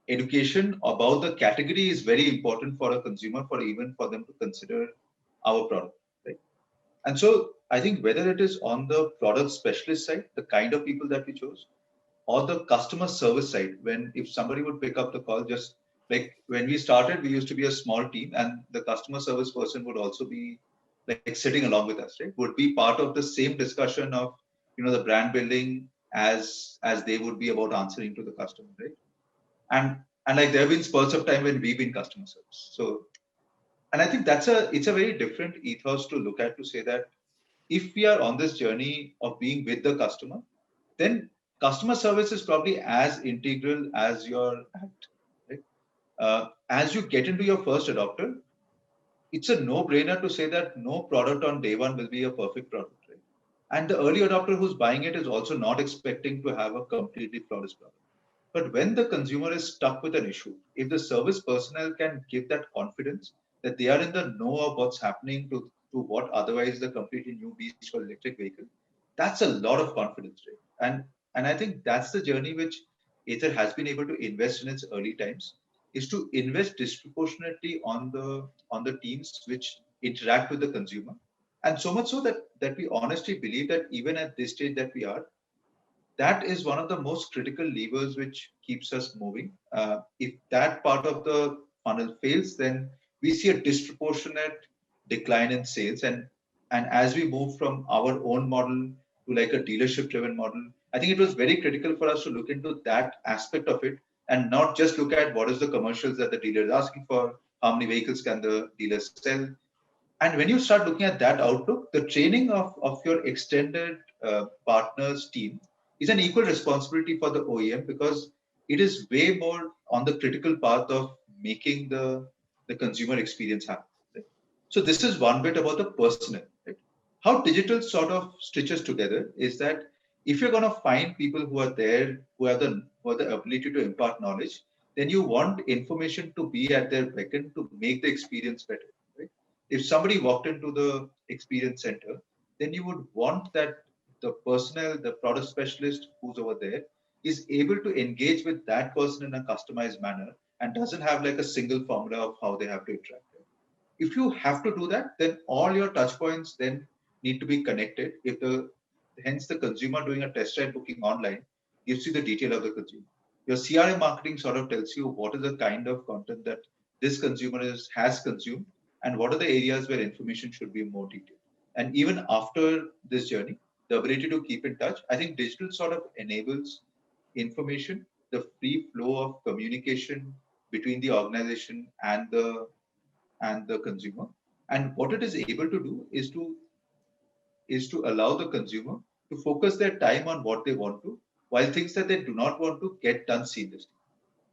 Speaker 1: education about the category is very important for a consumer, for even for them to consider our product, right? And so I think whether it is on the product specialist side, the kind of people that we chose, or the customer service side, when if somebody would pick up the call, just like when we started, we used to be a small team and the customer service person would also be like sitting along with us, right? Would be part of the same discussion of, the brand building as they would be about answering to the customer, right? And like there have been spurts of time when we've been customer service. So, and I think it's a very different ethos to look at to say that if we are on this journey of being with the customer, then customer service is probably as integral as your act. Right? As you get into your first adopter, it's a no-brainer to say that no product on day one will be a perfect product. Right? And the early adopter who's buying it is also not expecting to have a completely flawless product. But when the consumer is stuck with an issue, if the service personnel can give that confidence that they are in the know of what's happening to what otherwise is a completely new beast for electric vehicle, that's a lot of confidence, right? And I think that's the journey which Ather has been able to invest in its early times, is to invest disproportionately on the teams which interact with the consumer. And so much so that we honestly believe that even at this stage that we are, that is one of the most critical levers which keeps us moving. If that part of the funnel fails, then we see a disproportionate decline in sales. And as we move from our own model to like a dealership-driven model, I think it was very critical for us to look into that aspect of it and not just look at what is the commercials that the dealer is asking for, how many vehicles can the dealer sell. And when you start looking at that outlook, the training of your extended partners team is an equal responsibility for the OEM because it is way more on the critical path of making the consumer experience happen. Right? So this is one bit about the personnel. Right? How digital sort of stitches together is that if you're going to find people who are there, who have the ability to impart knowledge, then you want information to be at their beckon to make the experience better. Right? If somebody walked into the experience center, then you would want that the personnel, the product specialist who's over there is able to engage with that person in a customized manner and doesn't have like a single formula of how they have to interact. If you have to do that, then all your touch points then need to be connected. Hence the consumer doing a test drive booking online gives you the detail of the consumer. Your CRM marketing sort of tells you what is the kind of content that this consumer has consumed and what are the areas where information should be more detailed. And even after this journey, the ability to keep in touch, I think digital sort of enables information, the free flow of communication between the organization and the consumer. And what it is able to do is to allow the consumer to focus their time on what they want to, while things that they do not want to get done seamlessly.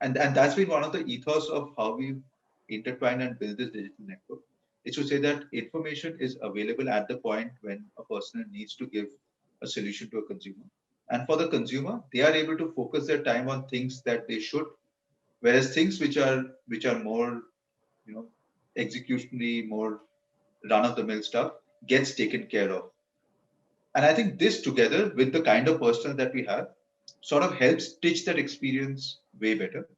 Speaker 1: And that's been one of the ethos of how we've intertwined and built this digital network. Is to say that information is available at the point when a person needs to give a solution to a consumer. And for the consumer, they are able to focus their time on things that they should, whereas things which are more, you know, executionally, more run-of-the-mill stuff gets taken care of. And I think this, together with the kind of personnel that we have, sort of helps stitch that experience way better.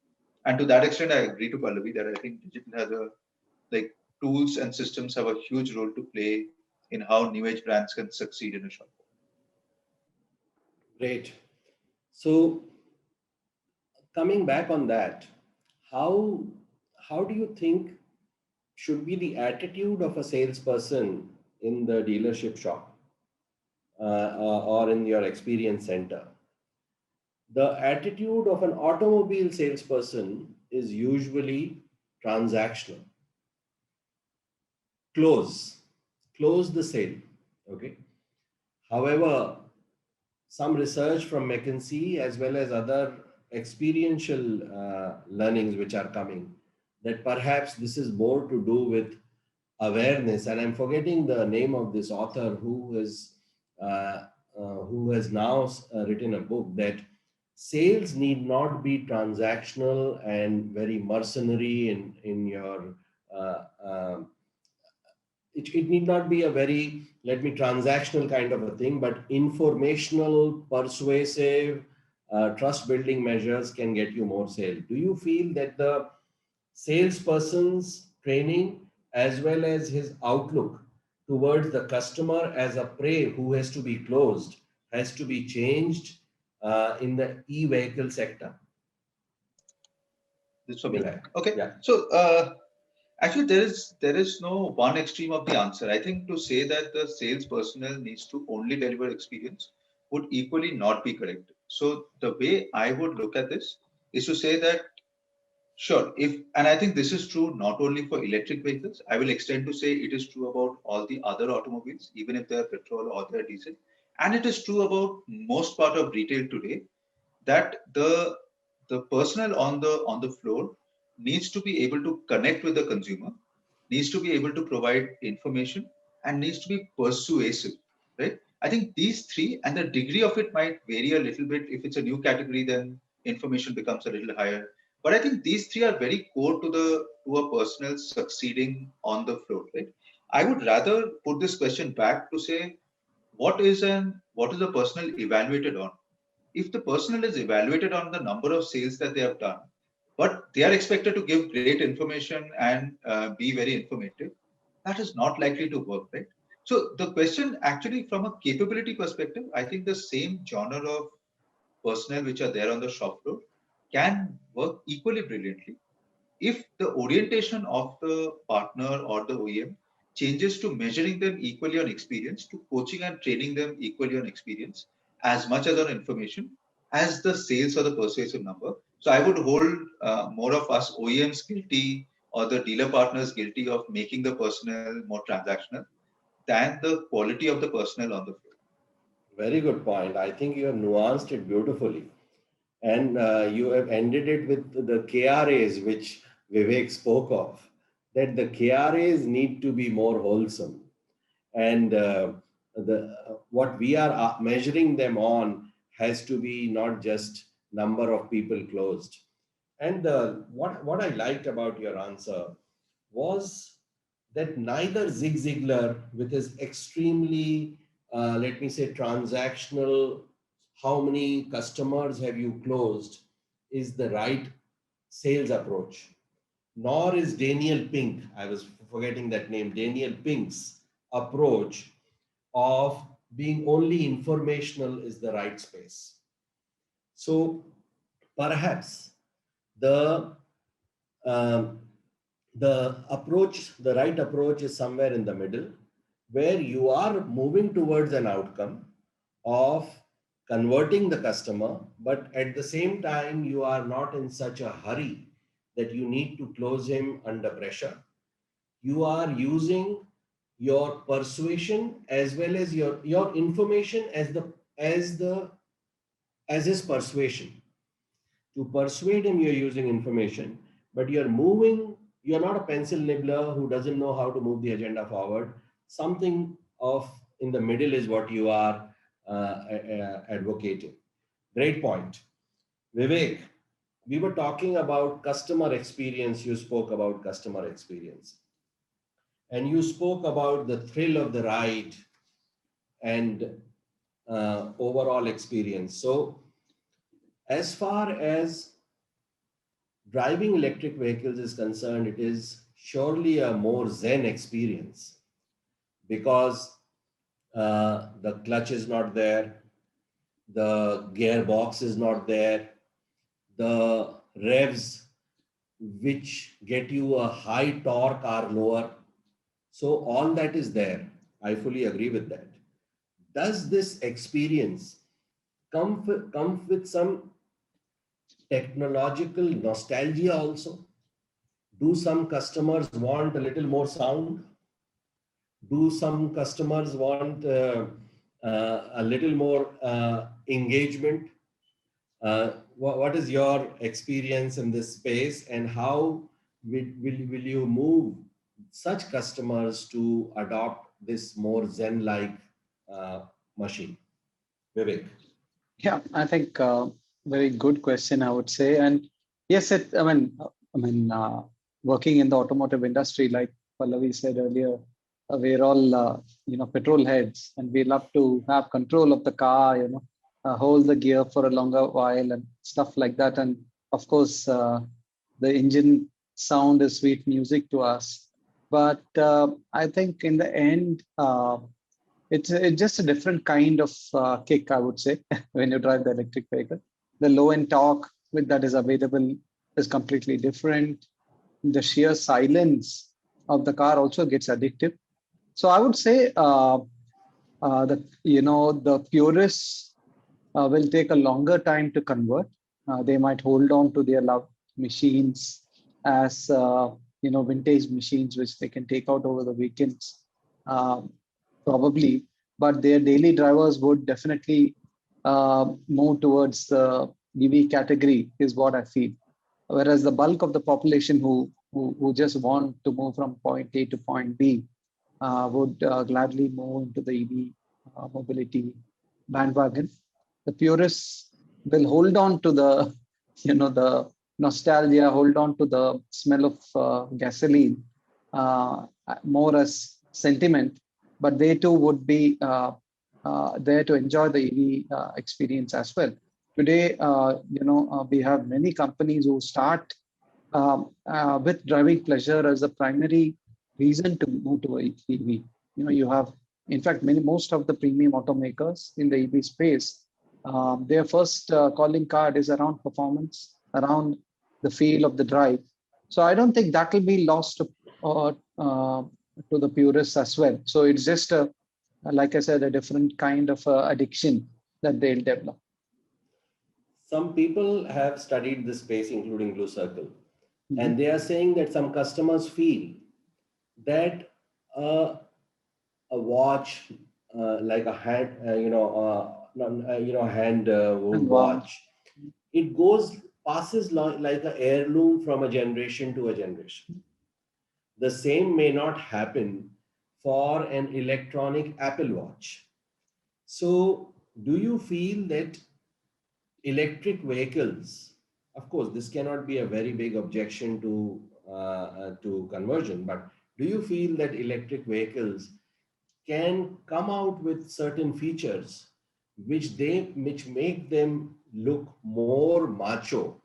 Speaker 1: And to that extent, I agree to Pallavi that I think digital has a, like, tools and systems have a huge role to play in how new age brands can succeed in a shop.
Speaker 3: Great. So coming back on that, how do you think should be the attitude of a salesperson in the dealership shop or in your experience center? The attitude of an automobile salesperson is usually transactional. Close the sale. Okay. However, some research from McKinsey as well as other experiential learnings which are coming, that perhaps this is more to do with awareness. And I'm forgetting the name of this author who has now written a book that sales need not be transactional and very mercenary in your it need not be a very, let me, transactional kind of a thing, but informational, persuasive, trust building measures can get you more sales. Do you feel that the salesperson's training as well as his outlook towards the customer as a prey who has to be closed has to be changed in the e-vehicle sector?
Speaker 1: This for me. Okay.
Speaker 3: Yeah.
Speaker 1: So actually, there is no one extreme of the answer. I think to say that the sales personnel needs to only deliver experience would equally not be correct. So the way I would look at this is to say that, sure, and I think this is true not only for electric vehicles, I will extend to say it is true about all the other automobiles, even if they are petrol or they are diesel. And it is true about most part of retail today, that the personnel on the floor needs to be able to connect with the consumer, needs to be able to provide information, and needs to be persuasive, right? I think these three, and the degree of it might vary a little bit. If it's a new category, then information becomes a little higher. But I think these three are very core to a personnel succeeding on the floor, right? I would rather put this question back to say, what is the personnel evaluated on? If the personnel is evaluated on the number of sales that they have done, but they are expected to give great information and be very informative, that is not likely to work, right? So the question, actually, from a capability perspective, I think the same genre of personnel which are there on the shop floor can work equally brilliantly if the orientation of the partner or the OEM changes to measuring them equally on experience, to coaching and training them equally on experience, as much as on information, as the sales or the persuasive number. So I would hold more of us OEMs guilty or the dealer partners guilty of making the personnel more transactional than the quality of the personnel on the floor.
Speaker 3: Very good point. I think you have nuanced it beautifully. And you have ended it with the KRAs, which Vivek spoke of, that the KRAs need to be more wholesome. And what we are measuring them on has to be not just number of people closed. And what I liked about your answer was that neither Zig Ziglar, with his extremely, let me say, transactional, how many customers have you closed, is the right sales approach. Nor is Daniel Pink, I was forgetting that name, Daniel Pink's approach of being only informational is the right space. So perhaps the right approach is somewhere in the middle, where you are moving towards an outcome of converting the customer, but at the same time, you are not in such a hurry that you need to close him under pressure. You are using your persuasion as well as your information as his persuasion. To persuade him, you're using information, but you're not a pencil nibbler who doesn't know how to move the agenda forward. Something of in the middle is what you are advocating. Great point. Vivek, we were talking about customer experience. You spoke about customer experience. And you spoke about the thrill of the ride and overall experience. So as far as driving electric vehicles is concerned, it is surely a more zen experience because the clutch is not there, the gearbox is not there, the revs which get you a high torque are lower. So all that is there. I fully agree with that. Does this experience come with some technological nostalgia also? Do some customers want a little more sound? Do some customers want a little more engagement? What is your experience in this space, and how will you move such customers to adopt this more Zen-like machine? Vivek.
Speaker 4: Yeah, I think very good question, I would say. And yes, working in the automotive industry, like Pallavi said earlier, we're all petrol heads, and we love to have control of the car, hold the gear for a longer while and stuff like that. And of course, the engine sound is sweet music to us. But I think in the end, it's just a different kind of kick, I would say, when you drive the electric vehicle. The low end torque that is available is completely different. The sheer silence of the car also gets addictive. So I would say the purists will take a longer time to convert. They might hold on to their loved machines as vintage machines, which they can take out over the weekends, probably. But their daily drivers would definitely move towards the EV category, is what I feel. Whereas the bulk of the population who just want to move from point A to point B would gladly move into the EV mobility bandwagon. The purists will hold on to the nostalgia, hold on to the smell of gasoline more as sentiment, but they too would be there to enjoy the EV experience as well. Today, we have many companies who start with driving pleasure as a primary reason to move to EV. You have, in fact, most of the premium automakers in the EV space, their first calling card is around performance, around the feel of the drive. So I don't think that will be lost to the purists as well. So it's just like I said, a different kind of addiction that they'll develop.
Speaker 3: Some people have studied this space, including Blue Circle, and they are saying that some customers feel that a watch like a hand, hand watch, it passes like an heirloom from a generation to a generation. The same may not happen for an electronic Apple Watch. So, do you feel that electric vehicles, of course, this cannot be a very big objection to conversion, but do you feel that electric vehicles can come out with certain features which make them look more macho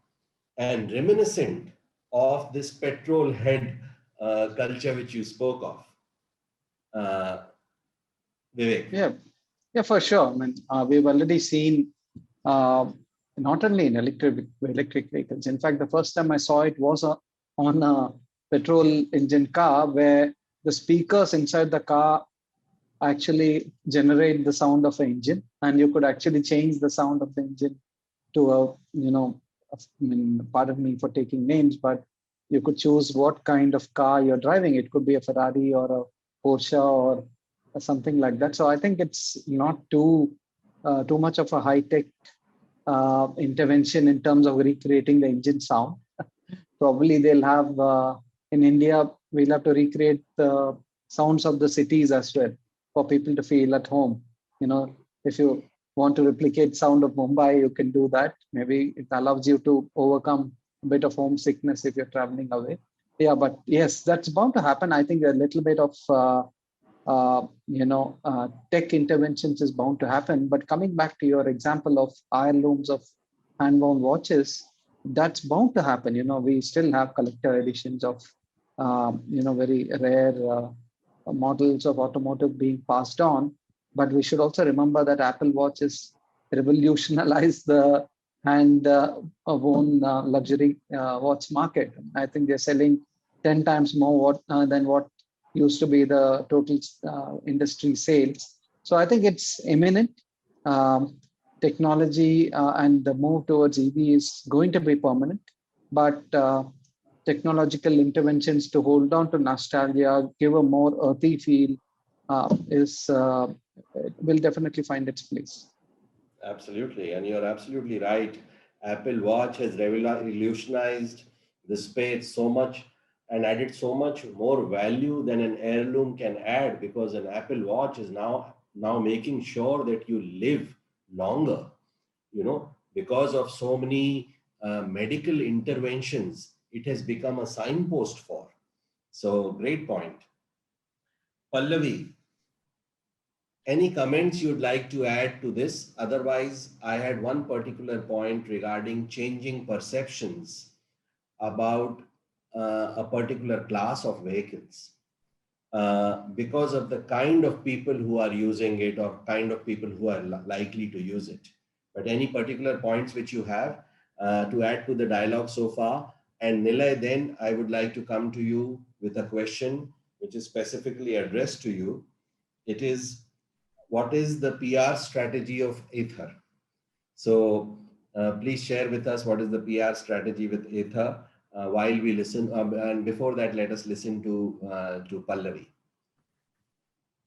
Speaker 3: and reminiscent of this petrol head culture which you spoke of? Vivek.
Speaker 4: Yeah, for sure. I mean, we've already seen not only in electric vehicles. In fact, the first time I saw it was on a petrol engine car, where the speakers inside the car actually generate the sound of an engine, and you could actually change the sound of the engine to a, I mean, pardon me for taking names, but you could choose what kind of car you're driving. It could be a Ferrari or a Porsche or something like that. So I think it's not too much of a high-tech intervention in terms of recreating the engine sound. Probably they'll have, in India, we'll have to recreate the sounds of the cities as well for people to feel at home. If you want to replicate sound of Mumbai, you can do that. Maybe it allows you to overcome a bit of homesickness if you're traveling away. Yeah, but yes, that's bound to happen. I think a little bit of tech interventions is bound to happen. But coming back to your example of heirlooms of hand-wound watches, that's bound to happen. We still have collector editions of very rare models of automotive being passed on. But we should also remember that Apple Watch has revolutionized the hand-worn luxury watch market. I think they're selling 10 times more than what used to be the total industry sales. So I think it's imminent. Technology and the move towards EV is going to be permanent, but technological interventions to hold on to nostalgia, give a more earthy feel, will definitely find its place.
Speaker 3: Absolutely, and you're absolutely right. Apple Watch has revolutionized the space so much and added so much more value than an heirloom can add, because an Apple Watch is now making sure that you live longer, because of so many medical interventions. It has become a signpost for. So great point. Pallavi, any comments you'd like to add to this? Otherwise, I had one particular point regarding changing perceptions about a particular class of vehicles because of the kind of people who are using it or kind of people who are likely to use it. But any particular points which you have to add to the dialogue so far? And Nilay, then I would like to come to you with a question which is specifically addressed to you. It is, what is the PR strategy of Ather? So please share with us what is the PR strategy with Ather while we listen. And before that, let us listen to Pallavi.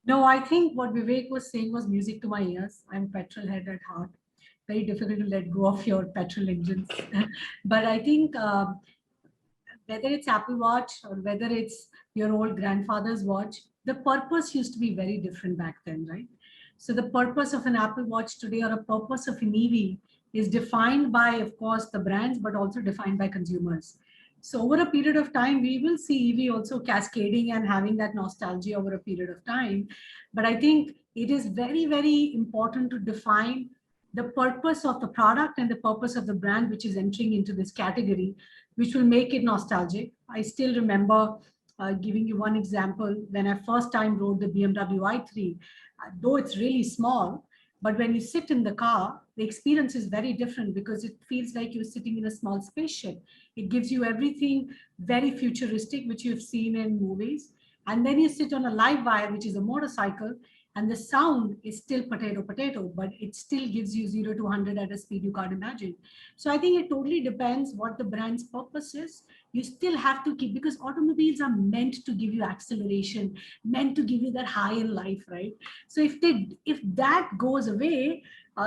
Speaker 5: No, I think what Vivek was saying was music to my ears. I'm petrol head at heart. Very difficult to let go of your petrol engines. But I think whether it's Apple Watch or whether it's your old grandfather's watch, the purpose used to be very different back then, right? So the purpose of an Apple Watch today or a purpose of an EV is defined by, of course, the brands, but also defined by consumers. So over a period of time, we will see EV also cascading and having that nostalgia over a period of time. But I think it is very, very important to define the purpose of the product and the purpose of the brand which is entering into this category, which will make it nostalgic. I still remember giving you one example. When I first time rode the BMW i3, though it's really small, but when you sit in the car, the experience is very different because it feels like you're sitting in a small spaceship. It gives you everything very futuristic, which you've seen in movies. And then you sit on a live wire, which is a motorcycle, and the sound is still potato, but it still gives you 0 to 100 at a speed you can't imagine. So I think it totally depends what the brand's purpose is. You still have to keep, because automobiles are meant to give you acceleration, meant to give you that high in life, right? So if that goes away,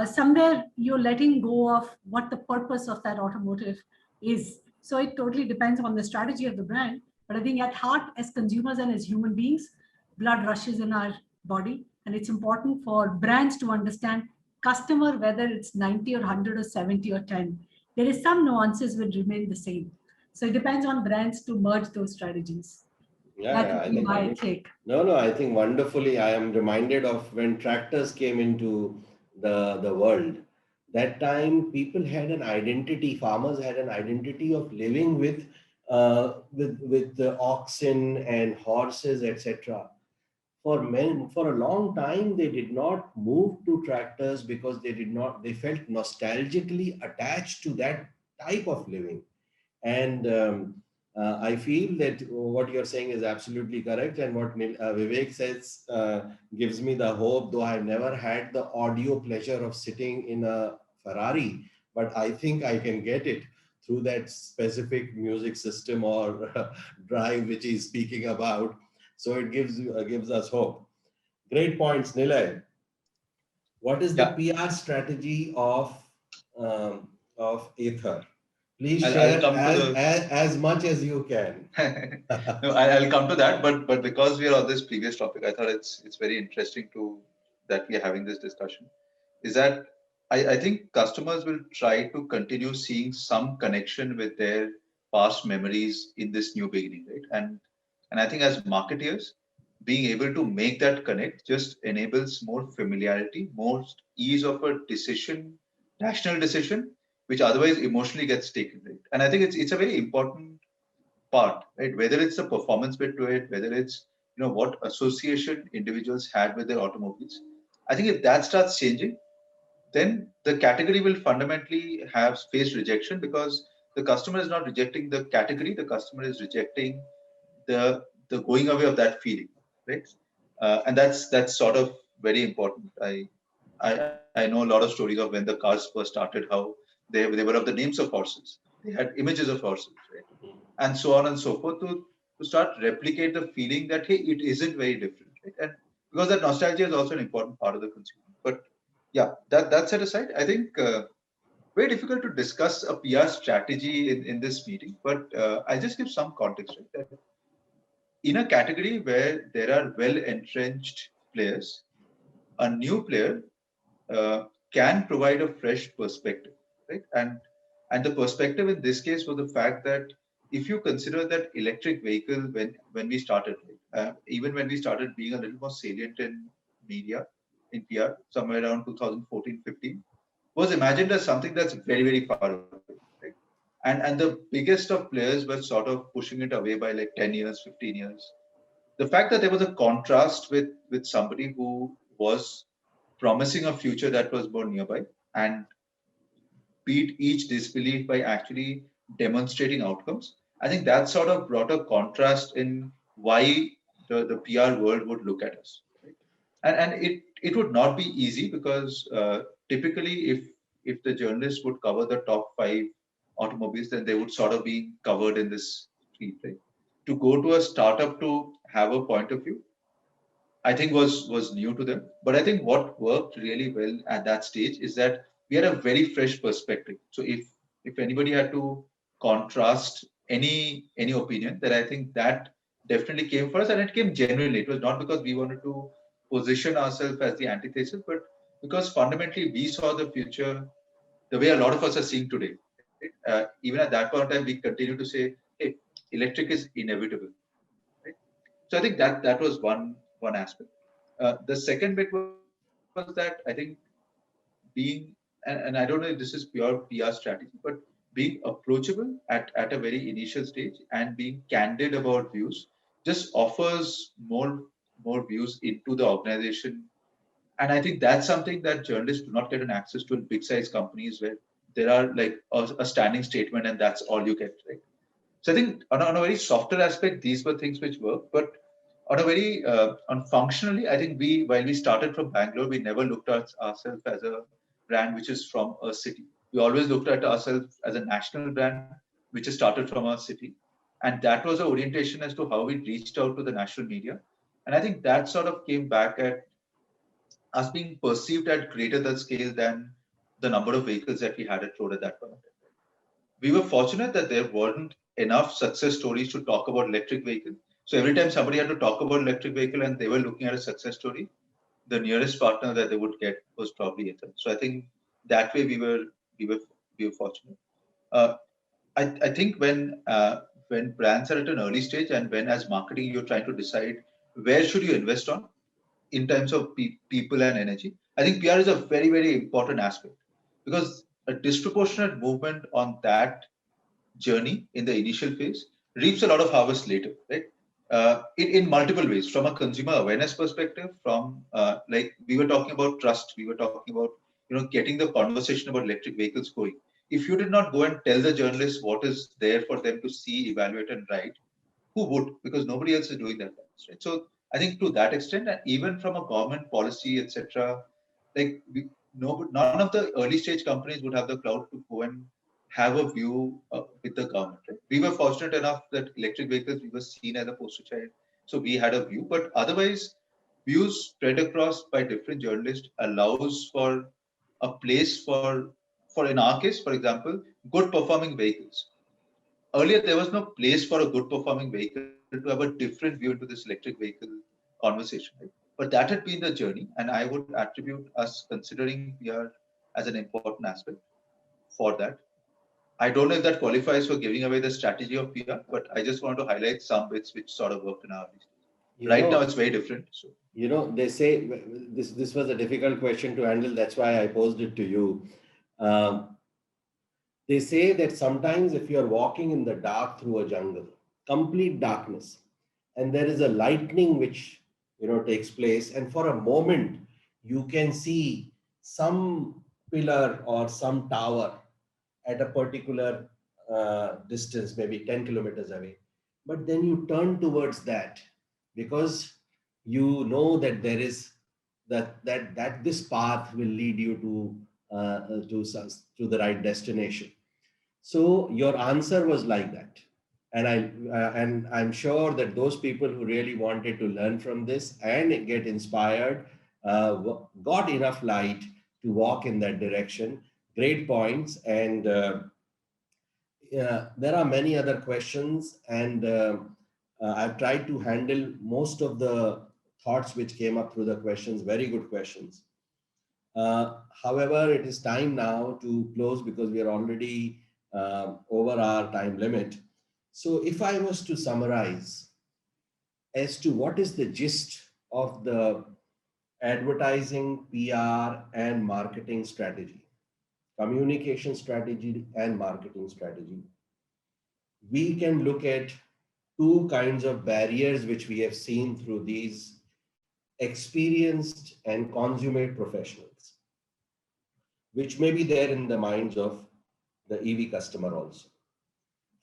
Speaker 5: somewhere you're letting go of what the purpose of that automotive is. So it totally depends on the strategy of the brand. But I think at heart, as consumers and as human beings, blood rushes in our body. And it's important for brands to understand customer, whether it's 90 or 100 or 70 or 10. There is some nuances will remain the same. So it depends on brands to merge those strategies.
Speaker 3: Yeah,
Speaker 5: That would be my take.
Speaker 3: No, I think wonderfully. I am reminded of when tractors came into the world. That time, people had an identity. Farmers had an identity of living with the oxen and horses, etc. For a long time, they did not move to tractors because they felt nostalgically attached to that type of living. And I feel that what you're saying is absolutely correct, and what Vivek says gives me the hope, though I've never had the audio pleasure of sitting in a Ferrari, but I think I can get it through that specific music system or drive which he's speaking about. So it gives us hope. Great points, Nilay. What is the
Speaker 1: Yeah,
Speaker 3: PR strategy of Ather? Please
Speaker 1: I'll
Speaker 3: share
Speaker 1: come to the.
Speaker 3: as much as you can.
Speaker 1: No, I'll come to that, but because we are on this previous topic, I thought it's very interesting to that we are having this discussion. Is that I think customers will try to continue seeing some connection with their past memories in this new beginning, right? And I think as marketeers, being able to make that connect just enables more familiarity, more ease of a decision, rational decision, which otherwise emotionally gets taken, right? And I think it's a very important part, right? Whether it's the performance bit to it, whether it's what association individuals had with their automobiles. I think if that starts changing, then the category will fundamentally have face rejection because the customer is not rejecting the category, the customer is rejecting the going away of that feeling, right? And that's sort of very important. I know a lot of stories of when the cars first started, how they were of the names of horses, they had images of horses, right? And so on and so forth to start replicate the feeling that hey, it isn't very different, right? And because that nostalgia is also an important part of the consumer. But yeah, that set aside, I think very difficult to discuss a PR strategy in this meeting. But I'll just give some context, right? That in a category where there are well entrenched players, a new player can provide a fresh perspective, right? And the perspective in this case was the fact that if you consider that electric vehicle when we started, even when we started being a little more salient in media, in PR, somewhere around 2014-15, was imagined as something that's very very far away, right? And the biggest of players were sort of pushing it away by like 10 years, 15 years. The fact that there was a contrast with somebody who was promising a future that was more nearby and beat each disbelief by actually demonstrating outcomes. I think that sort of brought a contrast in why the PR world would look at us. Right? And it would not be easy because typically if the journalists would cover the top 5 automobiles, then they would sort of be covered in this field. Right? To go to a startup to have a point of view, I think was new to them. But I think what worked really well at that stage is that we had a very fresh perspective. So if anybody had to contrast any opinion, then I think that definitely came for us, and it came genuinely. It was not because we wanted to position ourselves as the antithesis, but because fundamentally we saw the future the way a lot of us are seeing today. Right? Even at that point in time, we continue to say, "Hey, electric is inevitable." Right? So I think that was one aspect. The second bit was that I think being, and I don't know if this is pure PR strategy, but being approachable at a very initial stage and being candid about views just offers more views into the organization. And I think that's something that journalists do not get an access to in big size companies where there are like a standing statement and that's all you get, right? So I think on a very softer aspect, these were things which work. But on a very on functionally, I think while we started from Bangalore, we never looked at ourselves as a brand which is from a city. We always looked at ourselves as a national brand which is started from a city, and that was the orientation as to how we reached out to the national media. And I think that sort of came back at us being perceived at greater than scale than the number of vehicles that we had at road at that point. We were fortunate that there weren't enough success stories to talk about electric vehicle. So every time somebody had to talk about electric vehicle and they were looking at a success story, the nearest partner that they would get was probably Ather. So I think that way we were fortunate. Uh, I think when brands are at an early stage and when as marketing you're trying to decide where should you invest on in terms of people and energy, I think PR is a very very important aspect because a disproportionate movement on that journey in the initial phase reaps a lot of harvest later, right? In multiple ways, from a consumer awareness perspective, from like we were talking about trust, we were talking about getting the conversation about electric vehicles going. if you did not go and tell the journalists what is there for them to see, evaluate, and write, who would? Because nobody else is doing that, right? So I think to that extent, and even from a government policy, etc., like no, none of the early stage companies would have the clout to go and have a view with the government. Right? We were fortunate enough that electric vehicles, we were seen as a poster child, so we had a view. But otherwise, views spread across by different journalists allows for a place for in our case, for example, good performing vehicles. Earlier, there was no place for a good performing vehicle to have a different view into this electric vehicle conversation. Right? But that had been the journey, and I would attribute us considering PR as an important aspect for that. I don't know if that qualifies for giving away the strategy of PR, but I just want to highlight some bits which sort of worked in our business. Right now, it's very different. So,
Speaker 3: they say this was a difficult question to handle. That's why I posed it to you. They say that sometimes if you're walking in the dark through a jungle, complete darkness, and there is a lightning which takes place, and for a moment you can see some pillar or some tower at a particular distance, maybe 10 kilometers away. But then you turn towards that because you know that there is that this path will lead you to the right destination. So your answer was like that. And I'm sure that those people who really wanted to learn from this and get inspired got enough light to walk in that direction. Great points. And there are many other questions, and I've tried to handle most of the thoughts which came up through the questions. Very good questions. However, it is time now to close because we are already over our time limit. So if I was to summarize as to what is the gist of the advertising, PR, and marketing strategy, communication strategy and marketing strategy, we can look at two kinds of barriers which we have seen through these experienced and consummate professionals, which may be there in the minds of the EV customer also.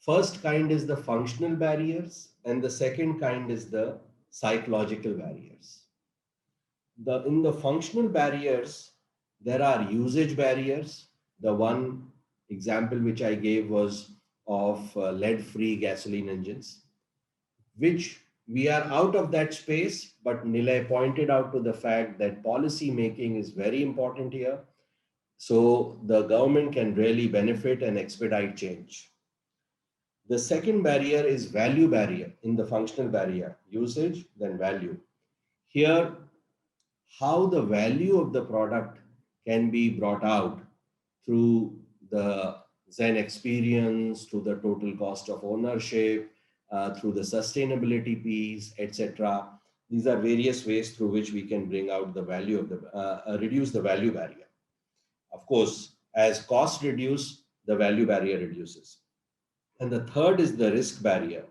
Speaker 3: First kind is the functional barriers, and the second kind is the psychological barriers. In the functional barriers, there are usage barriers. The one example which I gave was of lead-free gasoline engines, which we are out of that space, but Nilay pointed out to the fact that policy making is very important here. So the government can really benefit and expedite change. The second barrier is value barrier in the functional barrier, usage, then value. Here, how the value of the product can be brought out through the Zen experience, through the total cost of ownership, through the sustainability piece, etc. These are various ways through which we can bring out the value of the, reduce the value barrier. Of course, as costs reduce, the value barrier reduces. And the third is the risk barrier,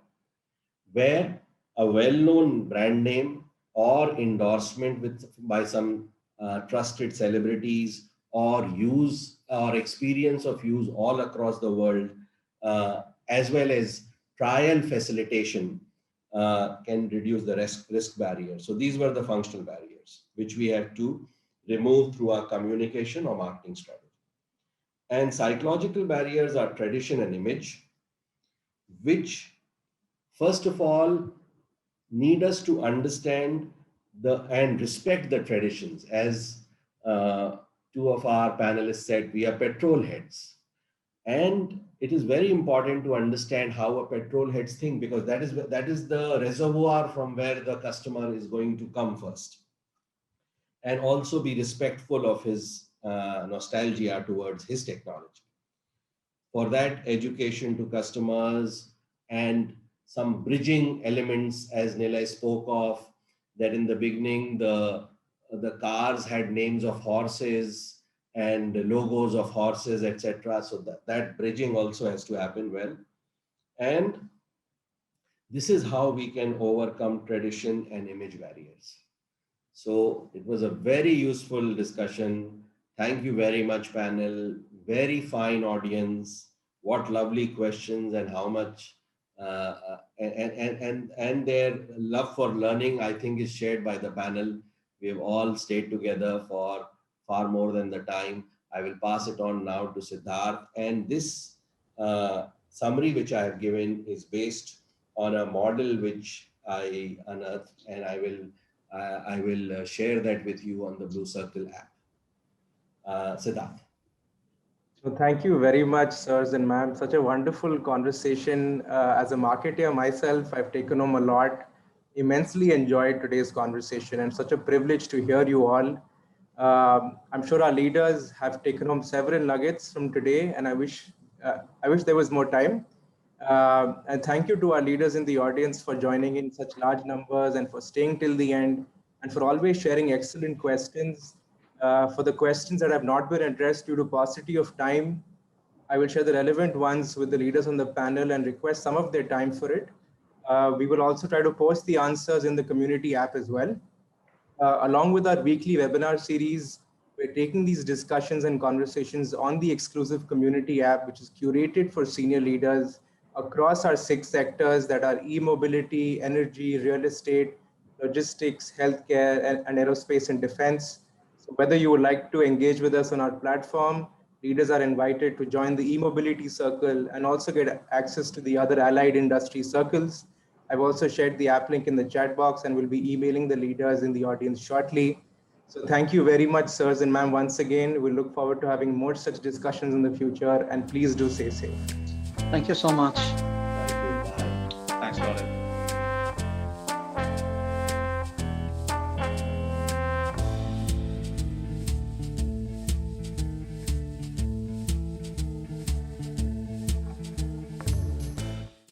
Speaker 3: where a well-known brand name or endorsement by some trusted celebrities or use or experience of use all across the world, as well as trial facilitation can reduce the risk barrier. So these were the functional barriers, which we have to remove through our communication or marketing strategy. And psychological barriers are tradition and image, which first of all need us to understand and respect the traditions. As two of our panelists said, we are petrol heads. And it is very important to understand how a petrol heads think, because that is the reservoir from where the customer is going to come first. And also be respectful of his nostalgia towards his technology. For that, education to customers and some bridging elements, as Nilay spoke of, that in the beginning, the cars had names of horses and logos of horses, etc. So that bridging also has to happen well. And this is how we can overcome tradition and image barriers. So it was a very useful discussion. Thank you very much, panel. very fine audience, what lovely questions, and how much and their love for learning, I think, is shared by the panel. We have all stayed together for far more than the time. I will pass it on now to Siddharth. And this summary which I have given is based on a model which I unearthed, and I will share that with you on the Blue Circle app. Siddharth.
Speaker 2: So thank you very much, sirs and ma'am. Such a wonderful conversation. As a marketer myself, I've taken home a lot. Immensely enjoyed today's conversation, and such a privilege to hear you all. I'm sure our leaders have taken home several nuggets from today, and I wish there was more time. And thank you to our leaders in the audience for joining in such large numbers and for staying till the end, and for always sharing excellent questions. For the questions that have not been addressed due to paucity of time, I will share the relevant ones with the leaders on the panel and request some of their time for it. We will also try to post the answers in the community app as well. Along with our weekly webinar series, we're taking these discussions and conversations on the exclusive community app, which is curated for senior leaders across our 6 sectors that are e-mobility, energy, real estate, logistics, healthcare, and aerospace and defense. So whether you would like to engage with us on our platform, leaders are invited to join the e-mobility circle and also get access to the other allied industry circles. I've also shared the app link in the chat box and will be emailing the leaders in the audience shortly. So thank you very much, sirs and ma'am, once again. We look forward to having more such discussions in the future, and please do stay safe.
Speaker 4: Thank you so much.
Speaker 3: Thank you. Bye.
Speaker 1: Thanks, Laura.